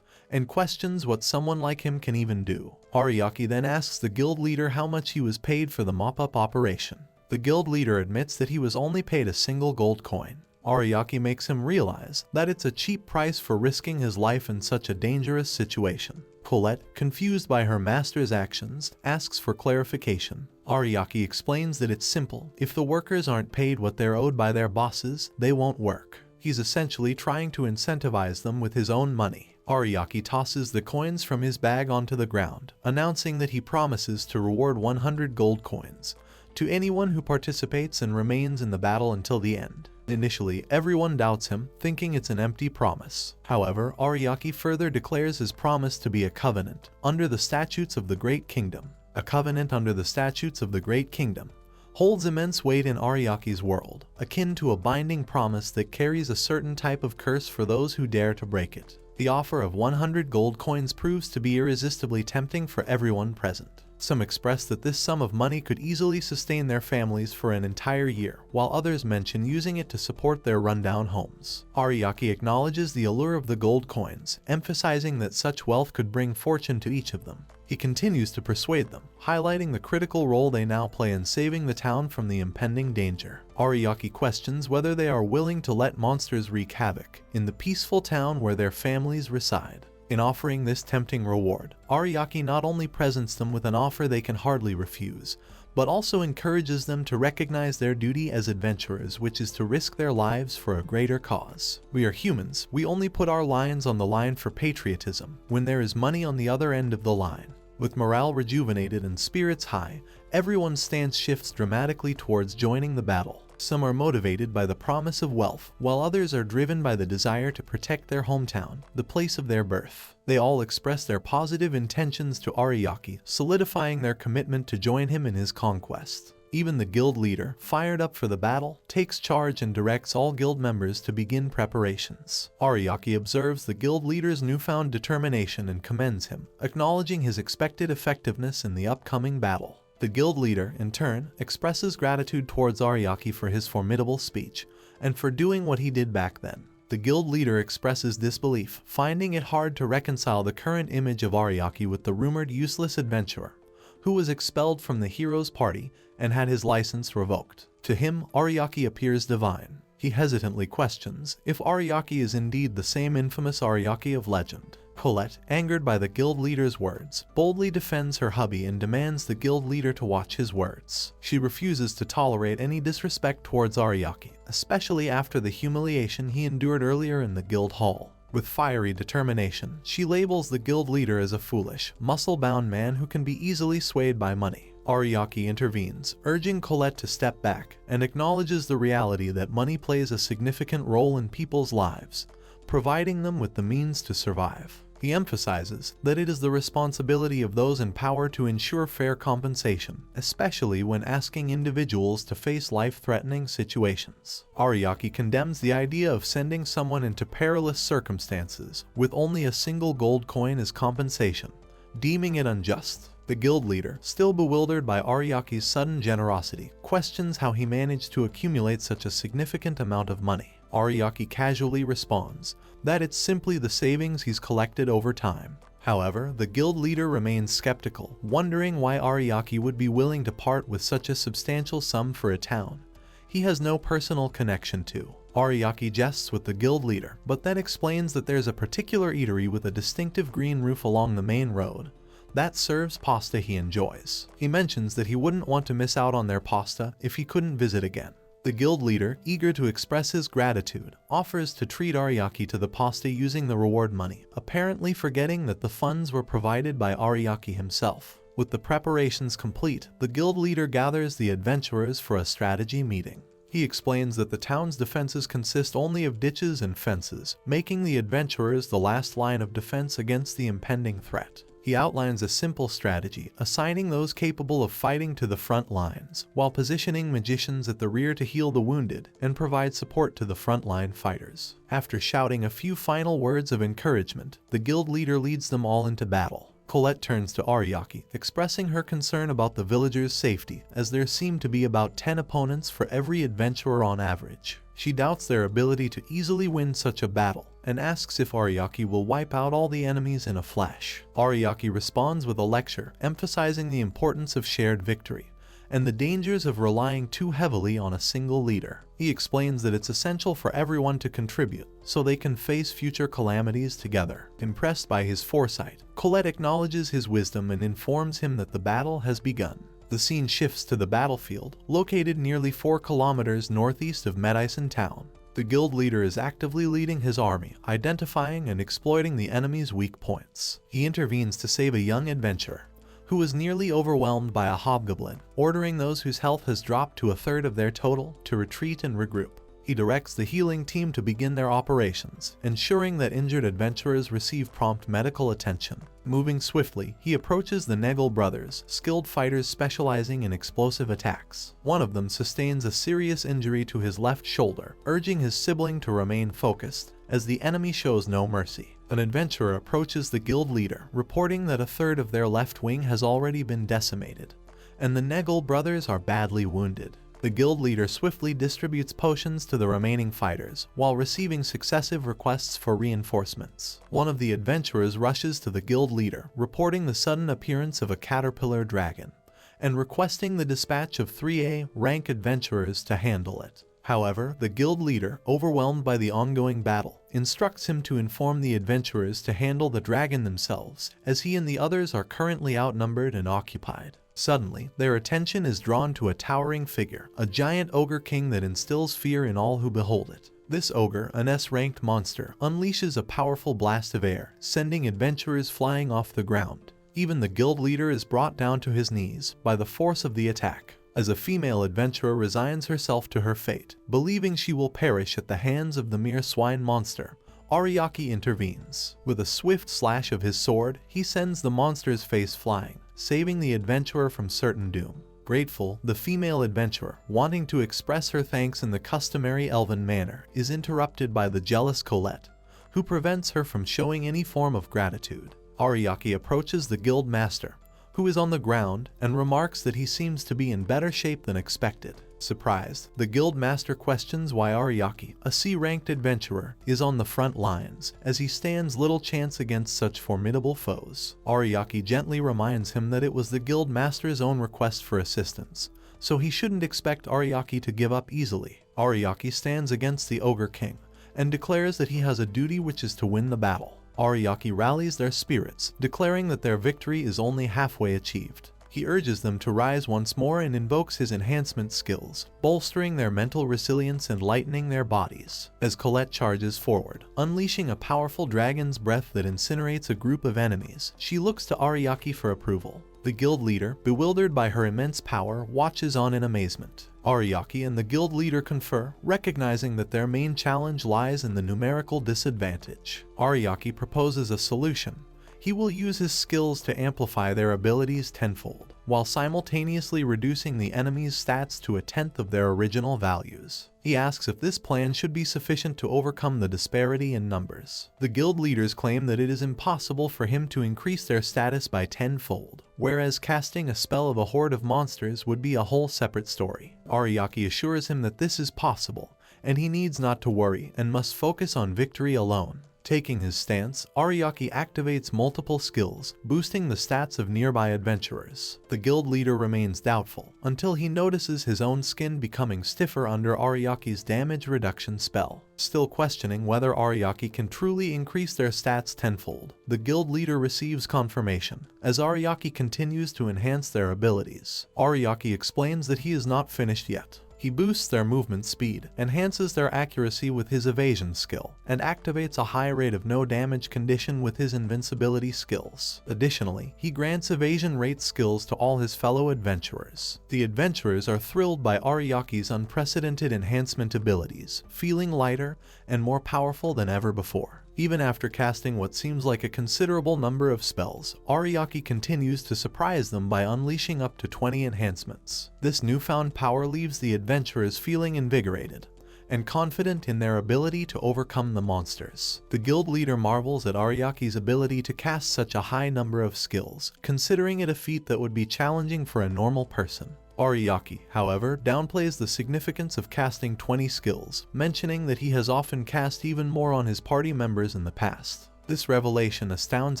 and questions what someone like him can even do. Ariake then asks the guild leader how much he was paid for the mop-up operation. The guild leader admits that he was only paid a single gold coin. Ariake makes him realize that it's a cheap price for risking his life in such a dangerous situation. Colette, confused by her master's actions, asks for clarification. Ariake explains that it's simple. If the workers aren't paid what they're owed by their bosses, they won't work. He's essentially trying to incentivize them with his own money. Ariake tosses the coins from his bag onto the ground, announcing that he promises to reward 100 gold coins to anyone who participates and remains in the battle until the end. Initially, everyone doubts him, thinking it's an empty promise. However, Ariake further declares his promise to be a covenant under the statutes of the Great Kingdom. A covenant under the statutes of the Great Kingdom holds immense weight in Ariake's world, akin to a binding promise that carries a certain type of curse for those who dare to break it. The offer of 100 gold coins proves to be irresistibly tempting for everyone present. Some express that this sum of money could easily sustain their families for an entire year, while others mention using it to support their rundown homes. Ariake acknowledges the allure of the gold coins, emphasizing that such wealth could bring fortune to each of them. He continues to persuade them, highlighting the critical role they now play in saving the town from the impending danger. Ariake questions whether they are willing to let monsters wreak havoc in the peaceful town where their families reside. In offering this tempting reward, Ariake not only presents them with an offer they can hardly refuse, but also encourages them to recognize their duty as adventurers, which is to risk their lives for a greater cause. We are humans, we only put our lives on the line for patriotism, when there is money on the other end of the line. With morale rejuvenated and spirits high, everyone's stance shifts dramatically towards joining the battle. Some are motivated by the promise of wealth, while others are driven by the desire to protect their hometown, the place of their birth. They all express their positive intentions to Ariake, solidifying their commitment to join him in his conquest. Even the guild leader, fired up for the battle, takes charge and directs all guild members to begin preparations. Ariake observes the guild leader's newfound determination and commends him, acknowledging his expected effectiveness in the upcoming battle. The guild leader, in turn, expresses gratitude towards Ariake for his formidable speech, and for doing what he did back then. The guild leader expresses disbelief, finding it hard to reconcile the current image of Ariake with the rumored useless adventurer, who was expelled from the hero's party and had his license revoked. To him, Ariake appears divine. He hesitantly questions if Ariake is indeed the same infamous Ariake of legend. Colette, angered by the guild leader's words, boldly defends her hubby and demands the guild leader to watch his words. She refuses to tolerate any disrespect towards Ariake, especially after the humiliation he endured earlier in the guild hall. With fiery determination, she labels the guild leader as a foolish, muscle-bound man who can be easily swayed by money. Ariake intervenes, urging Colette to step back, and acknowledges the reality that money plays a significant role in people's lives, providing them with the means to survive. He emphasizes that it is the responsibility of those in power to ensure fair compensation, especially when asking individuals to face life-threatening situations. Ariake condemns the idea of sending someone into perilous circumstances with only a single gold coin as compensation, deeming it unjust. The guild leader, still bewildered by Ariake's sudden generosity, questions how he managed to accumulate such a significant amount of money. Ariake casually responds that it's simply the savings he's collected over time. However, the guild leader remains skeptical, wondering why Ariake would be willing to part with such a substantial sum for a town he has no personal connection to. Ariake jests with the guild leader, but then explains that there's a particular eatery with a distinctive green roof along the main road that serves pasta he enjoys. He mentions that he wouldn't want to miss out on their pasta if he couldn't visit again. The guild leader, eager to express his gratitude, offers to treat Ariake to the pasta using the reward money, apparently forgetting that the funds were provided by Ariake himself. With the preparations complete, the guild leader gathers the adventurers for a strategy meeting. He explains that the town's defenses consist only of ditches and fences, making the adventurers the last line of defense against the impending threat. He outlines a simple strategy, assigning those capable of fighting to the front lines, while positioning magicians at the rear to heal the wounded and provide support to the frontline fighters. After shouting a few final words of encouragement, the guild leader leads them all into battle. Colette turns to Ariake, expressing her concern about the villagers' safety, as there seem to be about 10 opponents for every adventurer on average. She doubts their ability to easily win such a battle, and asks if Ariake will wipe out all the enemies in a flash. Ariake responds with a lecture, emphasizing the importance of shared victory, and the dangers of relying too heavily on a single leader. He explains that it's essential for everyone to contribute, so they can face future calamities together. Impressed by his foresight, Colette acknowledges his wisdom and informs him that the battle has begun. The scene shifts to the battlefield, located nearly 4 kilometers northeast of Medis town. The guild leader is actively leading his army, identifying and exploiting the enemy's weak points. He intervenes to save a young adventurer, who is nearly overwhelmed by a hobgoblin, ordering those whose health has dropped to 1/3 of their total to retreat and regroup. He directs the healing team to begin their operations, ensuring that injured adventurers receive prompt medical attention. Moving swiftly, he approaches the Negel brothers, skilled fighters specializing in explosive attacks. One of them sustains a serious injury to his left shoulder, urging his sibling to remain focused, as the enemy shows no mercy. an adventurer approaches the guild leader, reporting that a third of their left wing has already been decimated, and the Negel brothers are badly wounded. The guild leader swiftly distributes potions to the remaining fighters, while receiving successive requests for reinforcements. One of the adventurers rushes to the guild leader, reporting the sudden appearance of a caterpillar dragon, and requesting the dispatch of 3A rank adventurers to handle it. However, the guild leader, overwhelmed by the ongoing battle, instructs him to inform the adventurers to handle the dragon themselves, as he and the others are currently outnumbered and occupied. Suddenly, their attention is drawn to a towering figure, a giant ogre king that instills fear in all who behold it. This ogre, an S-ranked monster, unleashes a powerful blast of air, sending adventurers flying off the ground. Even the guild leader is brought down to his knees by the force of the attack, as a female adventurer resigns herself to her fate, believing she will perish at the hands of the mere swine monster. Ariake intervenes. With a swift slash of his sword, he sends the monster's face flying, saving the adventurer from certain doom. Grateful, the female adventurer, wanting to express her thanks in the customary elven manner, is interrupted by the jealous Colette, who prevents her from showing any form of gratitude. Ariake approaches the guild master, who is on the ground, and remarks that he seems to be in better shape than expected. Surprised, the guild master questions why Ariake, a C-ranked adventurer, is on the front lines, as he stands little chance against such formidable foes. Ariake gently reminds him that it was the guild master's own request for assistance, so he shouldn't expect Ariake to give up easily. Ariake stands against the ogre king, and declares that he has a duty, which is to win the battle. Ariake rallies their spirits, declaring that their victory is only halfway achieved. He urges them to rise once more and invokes his enhancement skills, bolstering their mental resilience and lightening their bodies. As Colette charges forward, unleashing a powerful dragon's breath that incinerates a group of enemies, she looks to Ariake for approval. The guild leader, bewildered by her immense power, watches on in amazement. Ariake and the guild leader confer, recognizing that their main challenge lies in the numerical disadvantage. Ariake proposes a solution. He will use his skills to amplify their abilities tenfold, while simultaneously reducing the enemy's stats to a tenth of their original values. He asks if this plan should be sufficient to overcome the disparity in numbers. The guild leaders claim that it is impossible for him to increase their status by tenfold, whereas casting a spell of a horde of monsters would be a whole separate story. Ariake assures him that this is possible, and he needs not to worry and must focus on victory alone. Taking his stance, Ariake activates multiple skills, boosting the stats of nearby adventurers. The guild leader remains doubtful, until he notices his own skin becoming stiffer under Ariake's damage reduction spell. Still questioning whether Ariake can truly increase their stats tenfold, the guild leader receives confirmation, as Ariake continues to enhance their abilities. Ariake explains that he is not finished yet. He boosts their movement speed, enhances their accuracy with his evasion skill, and activates a high rate of no damage condition with his invincibility skills. Additionally, he grants evasion rate skills to all his fellow adventurers. The adventurers are thrilled by Ariake's unprecedented enhancement abilities, feeling lighter and more powerful than ever before. Even after casting what seems like a considerable number of spells, Ariake continues to surprise them by unleashing up to 20 enhancements. This newfound power leaves the adventurers feeling invigorated and confident in their ability to overcome the monsters. The guild leader marvels at Ariake's ability to cast such a high number of skills, considering it a feat that would be challenging for a normal person. Ariake, however, downplays the significance of casting 20 skills, mentioning that he has often cast even more on his party members in the past. This revelation astounds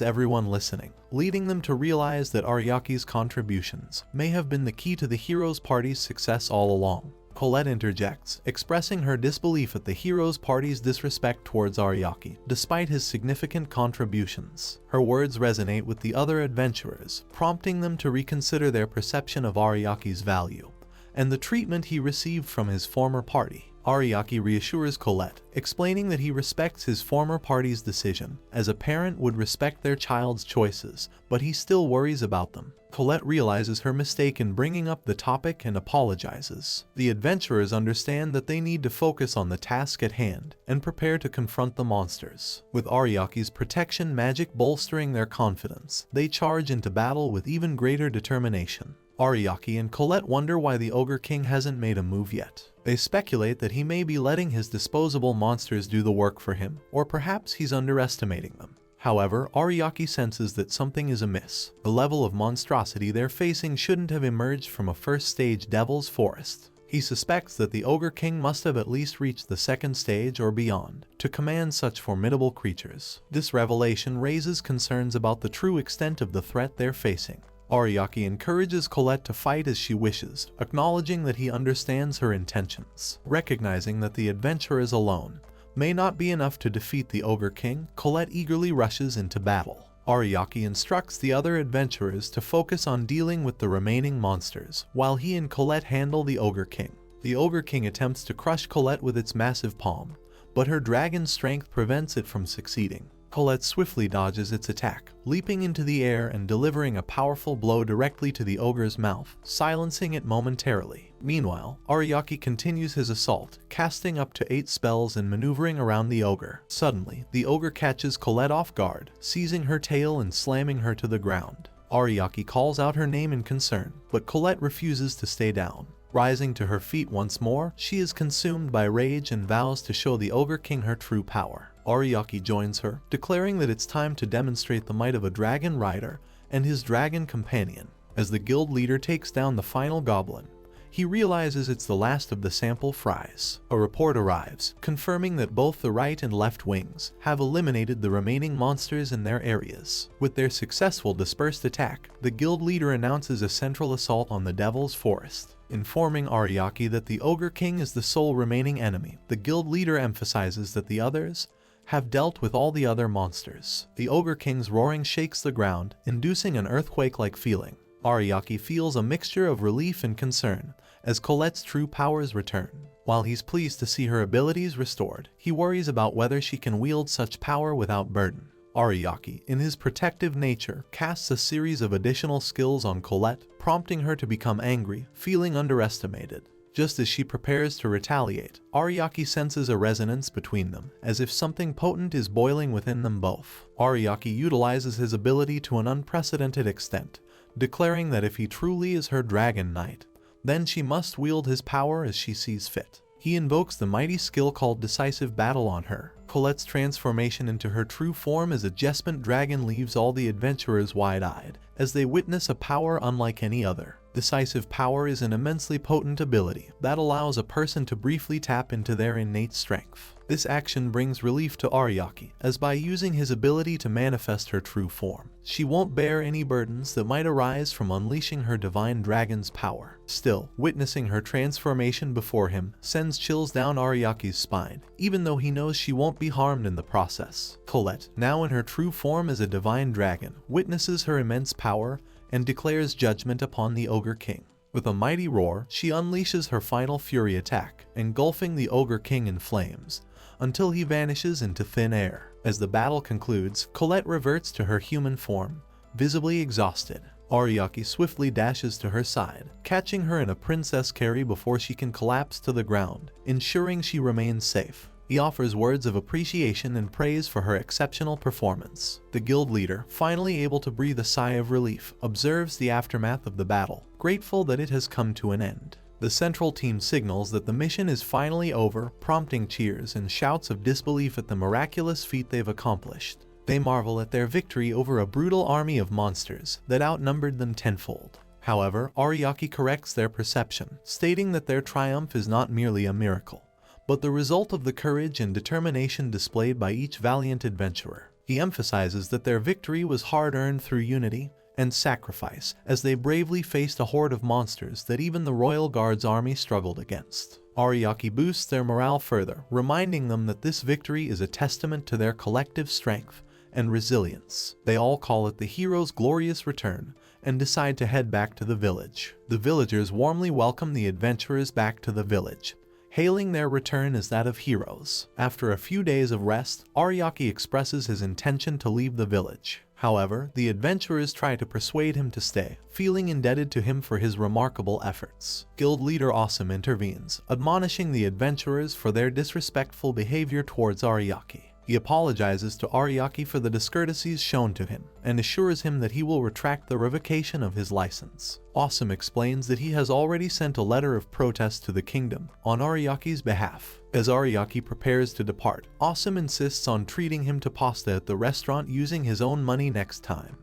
everyone listening, leading them to realize that Ariake's contributions may have been the key to the hero's party's success all along. Colette interjects, expressing her disbelief at the hero's party's disrespect towards Ariake, despite his significant contributions. Her words resonate with the other adventurers, prompting them to reconsider their perception of Ariake's value and the treatment he received from his former party. Ariake reassures Colette, explaining that he respects his former party's decision, as a parent would respect their child's choices, but he still worries about them. Colette realizes her mistake in bringing up the topic and apologizes. The adventurers understand that they need to focus on the task at hand and prepare to confront the monsters. With Ariake's protection magic bolstering their confidence, they charge into battle with even greater determination. Ariake and Colette wonder why the Ogre King hasn't made a move yet. They speculate that he may be letting his disposable monsters do the work for him, or perhaps he's underestimating them. However, Ariake senses that something is amiss. The level of monstrosity they're facing shouldn't have emerged from a first-stage devil's forest. He suspects that the Ogre King must have at least reached the second stage or beyond to command such formidable creatures. This revelation raises concerns about the true extent of the threat they're facing. Ariake encourages Colette to fight as she wishes, acknowledging that he understands her intentions. Recognizing that the adventurers alone may not be enough to defeat the Ogre King, Colette eagerly rushes into battle. Ariake instructs the other adventurers to focus on dealing with the remaining monsters, while he and Colette handle the Ogre King. The Ogre King attempts to crush Colette with its massive palm, but her dragon strength prevents it from succeeding. Colette swiftly dodges its attack, leaping into the air and delivering a powerful blow directly to the ogre's mouth, silencing it momentarily. Meanwhile, Ariake continues his assault, casting up to 8 spells and maneuvering around the ogre. Suddenly, the ogre catches Colette off guard, seizing her tail and slamming her to the ground. Ariake calls out her name in concern, but Colette refuses to stay down. Rising to her feet once more, she is consumed by rage and vows to show the Ogre King her true power. Ariake joins her, declaring that it's time to demonstrate the might of a dragon rider and his dragon companion. As the guild leader takes down the final goblin, he realizes it's the last of the sample fries. A report arrives, confirming that both the right and left wings have eliminated the remaining monsters in their areas. With their successful dispersed attack, the guild leader announces a central assault on the Devil's Forest. Informing Ariake that the Ogre King is the sole remaining enemy, the guild leader emphasizes that the others have dealt with all the other monsters. The Ogre King's roaring shakes the ground, inducing an earthquake-like feeling. Ariake feels a mixture of relief and concern as Colette's true powers return. While he's pleased to see her abilities restored, he worries about whether she can wield such power without burden. Ariake, in his protective nature, casts a series of additional skills on Colette, prompting her to become angry, feeling underestimated. Just as she prepares to retaliate, Ariake senses a resonance between them, as if something potent is boiling within them both. Ariake utilizes his ability to an unprecedented extent, declaring that if he truly is her dragon knight, then she must wield his power as she sees fit. He invokes the mighty skill called Decisive Battle on her. Colette's transformation into her true form as a Jespant dragon leaves all the adventurers wide-eyed, as they witness a power unlike any other. Decisive Power is an immensely potent ability that allows a person to briefly tap into their innate strength. This action brings relief to Ariake, as by using his ability to manifest her true form, she won't bear any burdens that might arise from unleashing her divine dragon's power. Still, witnessing her transformation before him sends chills down Ariake's spine, even though he knows she won't be harmed in the process. Colette, now in her true form as a divine dragon, witnesses her immense power and declares judgment upon the Ogre King. With a mighty roar, she unleashes her final fury attack, engulfing the Ogre King in flames, until he vanishes into thin air. As the battle concludes, Colette reverts to her human form, visibly exhausted. Ariake swiftly dashes to her side, catching her in a princess carry before she can collapse to the ground, ensuring she remains safe. He offers words of appreciation and praise for her exceptional performance. The guild leader, finally able to breathe a sigh of relief, observes the aftermath of the battle, grateful that it has come to an end. The central team signals that the mission is finally over, prompting cheers and shouts of disbelief at the miraculous feat they've accomplished. They marvel at their victory over a brutal army of monsters that outnumbered them tenfold. However, Ariake corrects their perception, stating that their triumph is not merely a miracle, but the result of the courage and determination displayed by each valiant adventurer. He emphasizes that their victory was hard-earned through unity and sacrifice, as they bravely faced a horde of monsters that even the Royal Guard's army struggled against. Ariake boosts their morale further, reminding them that this victory is a testament to their collective strength and resilience. They all call it the hero's glorious return and decide to head back to the village. The villagers warmly welcome the adventurers back to the village, hailing their return as that of heroes. After a few days of rest, Ariake expresses his intention to leave the village. However, the adventurers try to persuade him to stay, feeling indebted to him for his remarkable efforts. Guild leader Awesome intervenes, admonishing the adventurers for their disrespectful behavior towards Ariake. He He apologizes to Ariake for the discourtesies shown to him, and assures him that he will retract the revocation of his license. Awesome explains that he has already sent a letter of protest to the kingdom on Ariake's behalf. As Ariake prepares to depart, Awesome insists on treating him to pasta at the restaurant using his own money next time,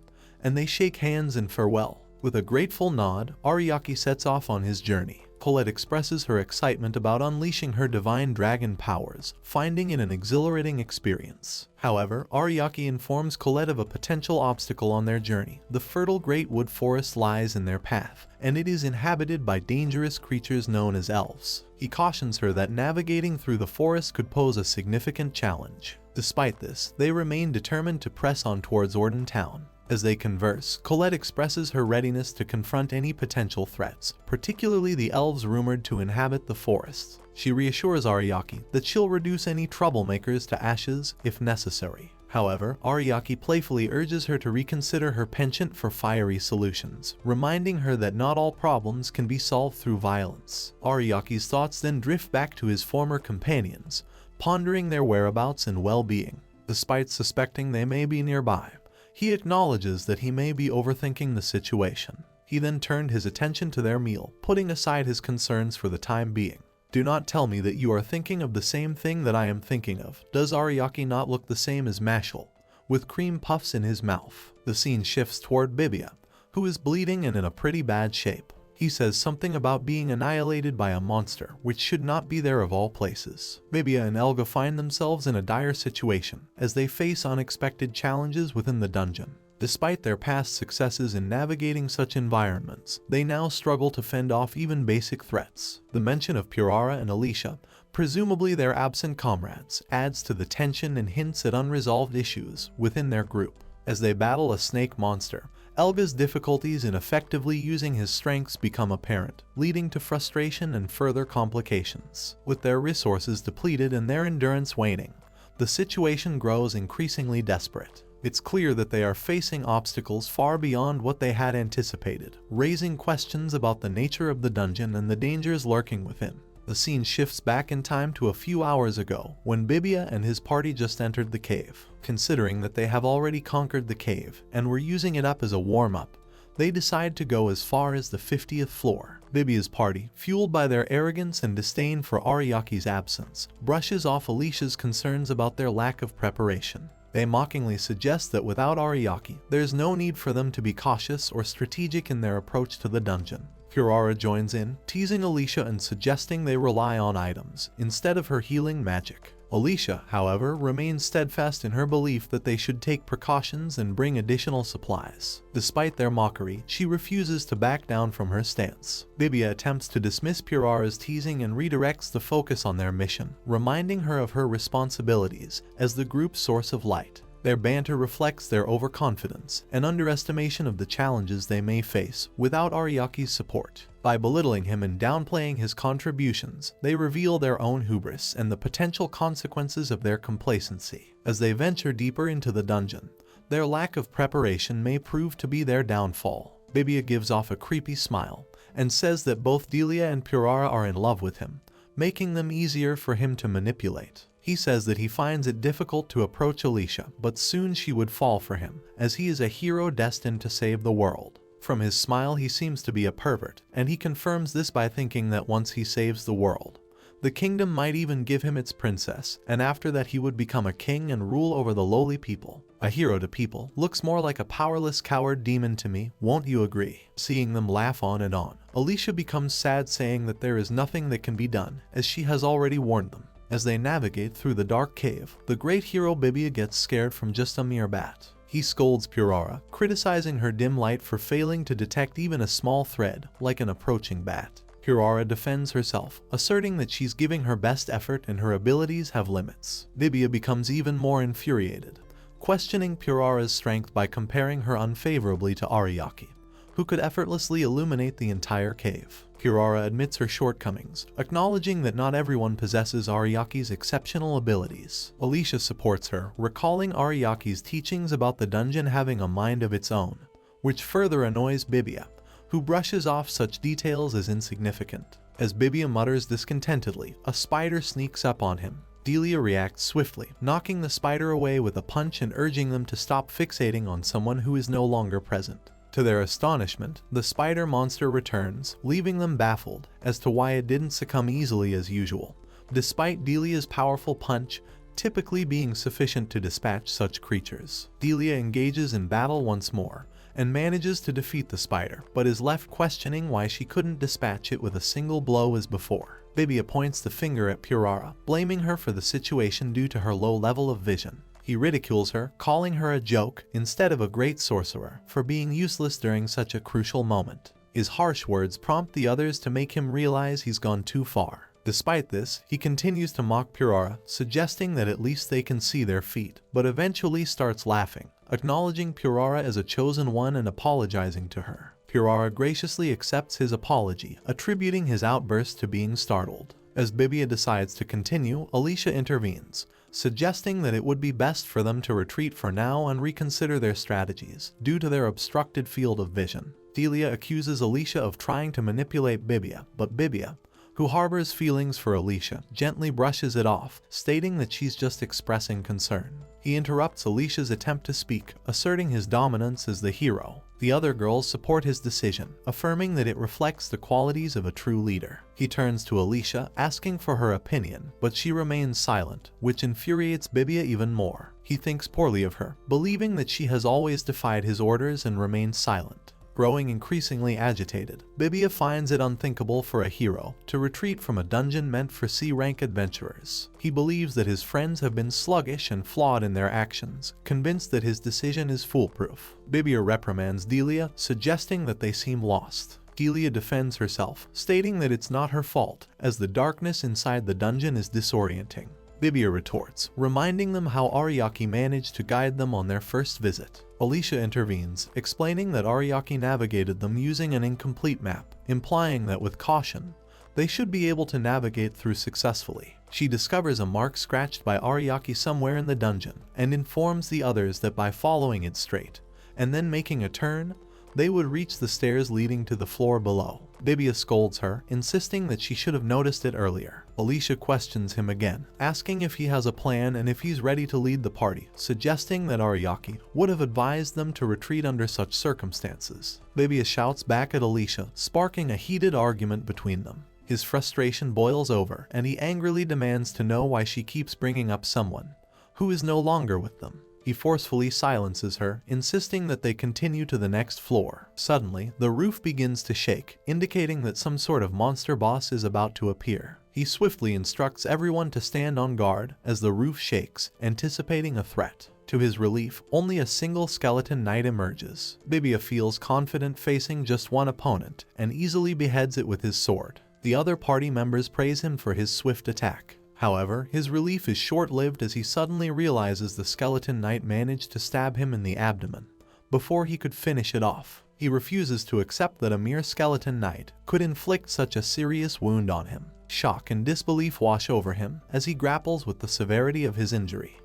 and they shake hands in farewell. With a grateful nod, Ariake sets off on his journey. Colette expresses her excitement about unleashing her divine dragon powers, finding it an exhilarating experience. However, Ariake informs Colette of a potential obstacle on their journey. The fertile great wood forest lies in their path, and it is inhabited by dangerous creatures known as elves. He cautions her that navigating through the forest could pose a significant challenge. Despite this, they remain determined to press on towards Orden Town. As they converse, Colette expresses her readiness to confront any potential threats, particularly the elves rumored to inhabit the forests. She reassures Ariake that she'll reduce any troublemakers to ashes if necessary. However, Ariake playfully urges her to reconsider her penchant for fiery solutions, reminding her that not all problems can be solved through violence. Ariake's thoughts then drift back to his former companions, pondering their whereabouts and well-being. Despite suspecting they may be nearby, he acknowledges that he may be overthinking the situation. He then turned his attention to their meal, putting aside his concerns for the time being. Do not tell me that you are thinking of the same thing that I am thinking of. Does Ariake not look the same as Mashal, with cream puffs in his mouth? The scene shifts toward Bibia, who is bleeding and in a pretty bad shape. He says something about being annihilated by a monster, which should not be there of all places. Bibia and Elga find themselves in a dire situation as they face unexpected challenges within the dungeon. Despite their past successes in navigating such environments, they now struggle to fend off even basic threats. The mention of Purara and Alicia, presumably their absent comrades, adds to the tension and hints at unresolved issues within their group. As they battle a snake monster, Elga's difficulties in effectively using his strengths become apparent, leading to frustration and further complications. With their resources depleted and their endurance waning, the situation grows increasingly desperate. It's clear that they are facing obstacles far beyond what they had anticipated, raising questions about the nature of the dungeon and the dangers lurking within. The scene shifts back in time to a few hours ago, when Bibia and his party just entered the cave. Considering that they have already conquered the cave and were using it up as a warm-up, they decide to go as far as the 50th floor. Bibia's party, fueled by their arrogance and disdain for Ariake's absence, brushes off Alicia's concerns about their lack of preparation. They mockingly suggest that without Ariake, there's no need for them to be cautious or strategic in their approach to the dungeon. Purara joins in, teasing Alicia and suggesting they rely on items instead of her healing magic. Alicia, however, remains steadfast in her belief that they should take precautions and bring additional supplies. Despite their mockery, she refuses to back down from her stance. Bibia attempts to dismiss Purara's teasing and redirects the focus on their mission, reminding her of her responsibilities as the group's source of light. Their banter reflects their overconfidence and underestimation of the challenges they may face without Ariake's support. By belittling him and downplaying his contributions, they reveal their own hubris and the potential consequences of their complacency. As they venture deeper into the dungeon, their lack of preparation may prove to be their downfall. Bibia gives off a creepy smile and says that both Delia and Purara are in love with him, making them easier for him to manipulate. He says that he finds it difficult to approach Alicia, but soon she would fall for him, as he is a hero destined to save the world. From his smile, he seems to be a pervert, and he confirms this by thinking that once he saves the world, the kingdom might even give him its princess, and after that he would become a king and rule over the lowly people. A hero to people looks more like a powerless coward demon to me, won't you agree? Seeing them laugh on and on, Alicia becomes sad, saying that there is nothing that can be done, as she has already warned them. As they navigate through the dark cave, the great hero Bibia gets scared from just a mere bat. He scolds Purara, criticizing her dim light for failing to detect even a small thread, like an approaching bat. Purara defends herself, asserting that she's giving her best effort and her abilities have limits. Bibia becomes even more infuriated, questioning Purara's strength by comparing her unfavorably to Ariake, who could effortlessly illuminate the entire cave. Purara admits her shortcomings, acknowledging that not everyone possesses Ariake's exceptional abilities. Alicia supports her, recalling Ariake's teachings about the dungeon having a mind of its own, which further annoys Bibia, who brushes off such details as insignificant. As Bibia mutters discontentedly, a spider sneaks up on him. Delia reacts swiftly, knocking the spider away with a punch and urging them to stop fixating on someone who is no longer present. To their astonishment, the spider monster returns, leaving them baffled as to why it didn't succumb easily as usual, despite Delia's powerful punch typically being sufficient to dispatch such creatures. Delia engages in battle once more, and manages to defeat the spider, but is left questioning why she couldn't dispatch it with a single blow as before. Bibia points the finger at Purara, blaming her for the situation due to her low level of vision. He ridicules her, calling her a joke instead of a great sorcerer for being useless during such a crucial moment. His harsh words prompt the others to make him realize he's gone too far. Despite this, he continues to mock Purara, suggesting that at least they can see their feet, but eventually starts laughing, acknowledging Purara as a chosen one and apologizing to her. Purara graciously accepts his apology, attributing his outburst to being startled. As Bibia decides to continue, Alicia intervenes, suggesting that it would be best for them to retreat for now and reconsider their strategies, due to their obstructed field of vision. Delia accuses Alicia of trying to manipulate Bibia, but Bibia, who harbors feelings for Alicia, gently brushes it off, stating that she's just expressing concern. He interrupts Alicia's attempt to speak, asserting his dominance as the hero. The other girls support his decision, affirming that it reflects the qualities of a true leader. He turns to Alicia, asking for her opinion, but she remains silent, which infuriates Bibia even more. He thinks poorly of her, believing that she has always defied his orders and remains silent. Growing increasingly agitated, Bibia finds it unthinkable for a hero to retreat from a dungeon meant for C-rank adventurers. He believes that his friends have been sluggish and flawed in their actions, convinced that his decision is foolproof. Bibia reprimands Delia, suggesting that they seem lost. Delia defends herself, stating that it's not her fault, as the darkness inside the dungeon is disorienting. Bibia retorts, reminding them how Ariake managed to guide them on their first visit. Alicia intervenes, explaining that Ariake navigated them using an incomplete map, implying that with caution, they should be able to navigate through successfully. She discovers a mark scratched by Ariake somewhere in the dungeon, and informs the others that by following it straight, and then making a turn, they would reach the stairs leading to the floor below. Bibia scolds her, insisting that she should have noticed it earlier. Alicia questions him again, asking if he has a plan and if he's ready to lead the party, suggesting that Ariake would have advised them to retreat under such circumstances. Bibia shouts back at Alicia, sparking a heated argument between them. His frustration boils over, and he angrily demands to know why she keeps bringing up someone who is no longer with them. He forcefully silences her, insisting that they continue to the next floor. Suddenly, the roof begins to shake, indicating that some sort of monster boss is about to appear. He swiftly instructs everyone to stand on guard as the roof shakes, anticipating a threat. To his relief, only a single skeleton knight emerges. Bibia feels confident facing just one opponent, and easily beheads it with his sword. The other party members praise him for his swift attack. However, his relief is short-lived as he suddenly realizes the skeleton knight managed to stab him in the abdomen before he could finish it off. He refuses to accept that a mere skeleton knight could inflict such a serious wound on him. Shock and disbelief wash over him as he grapples with the severity of his injury.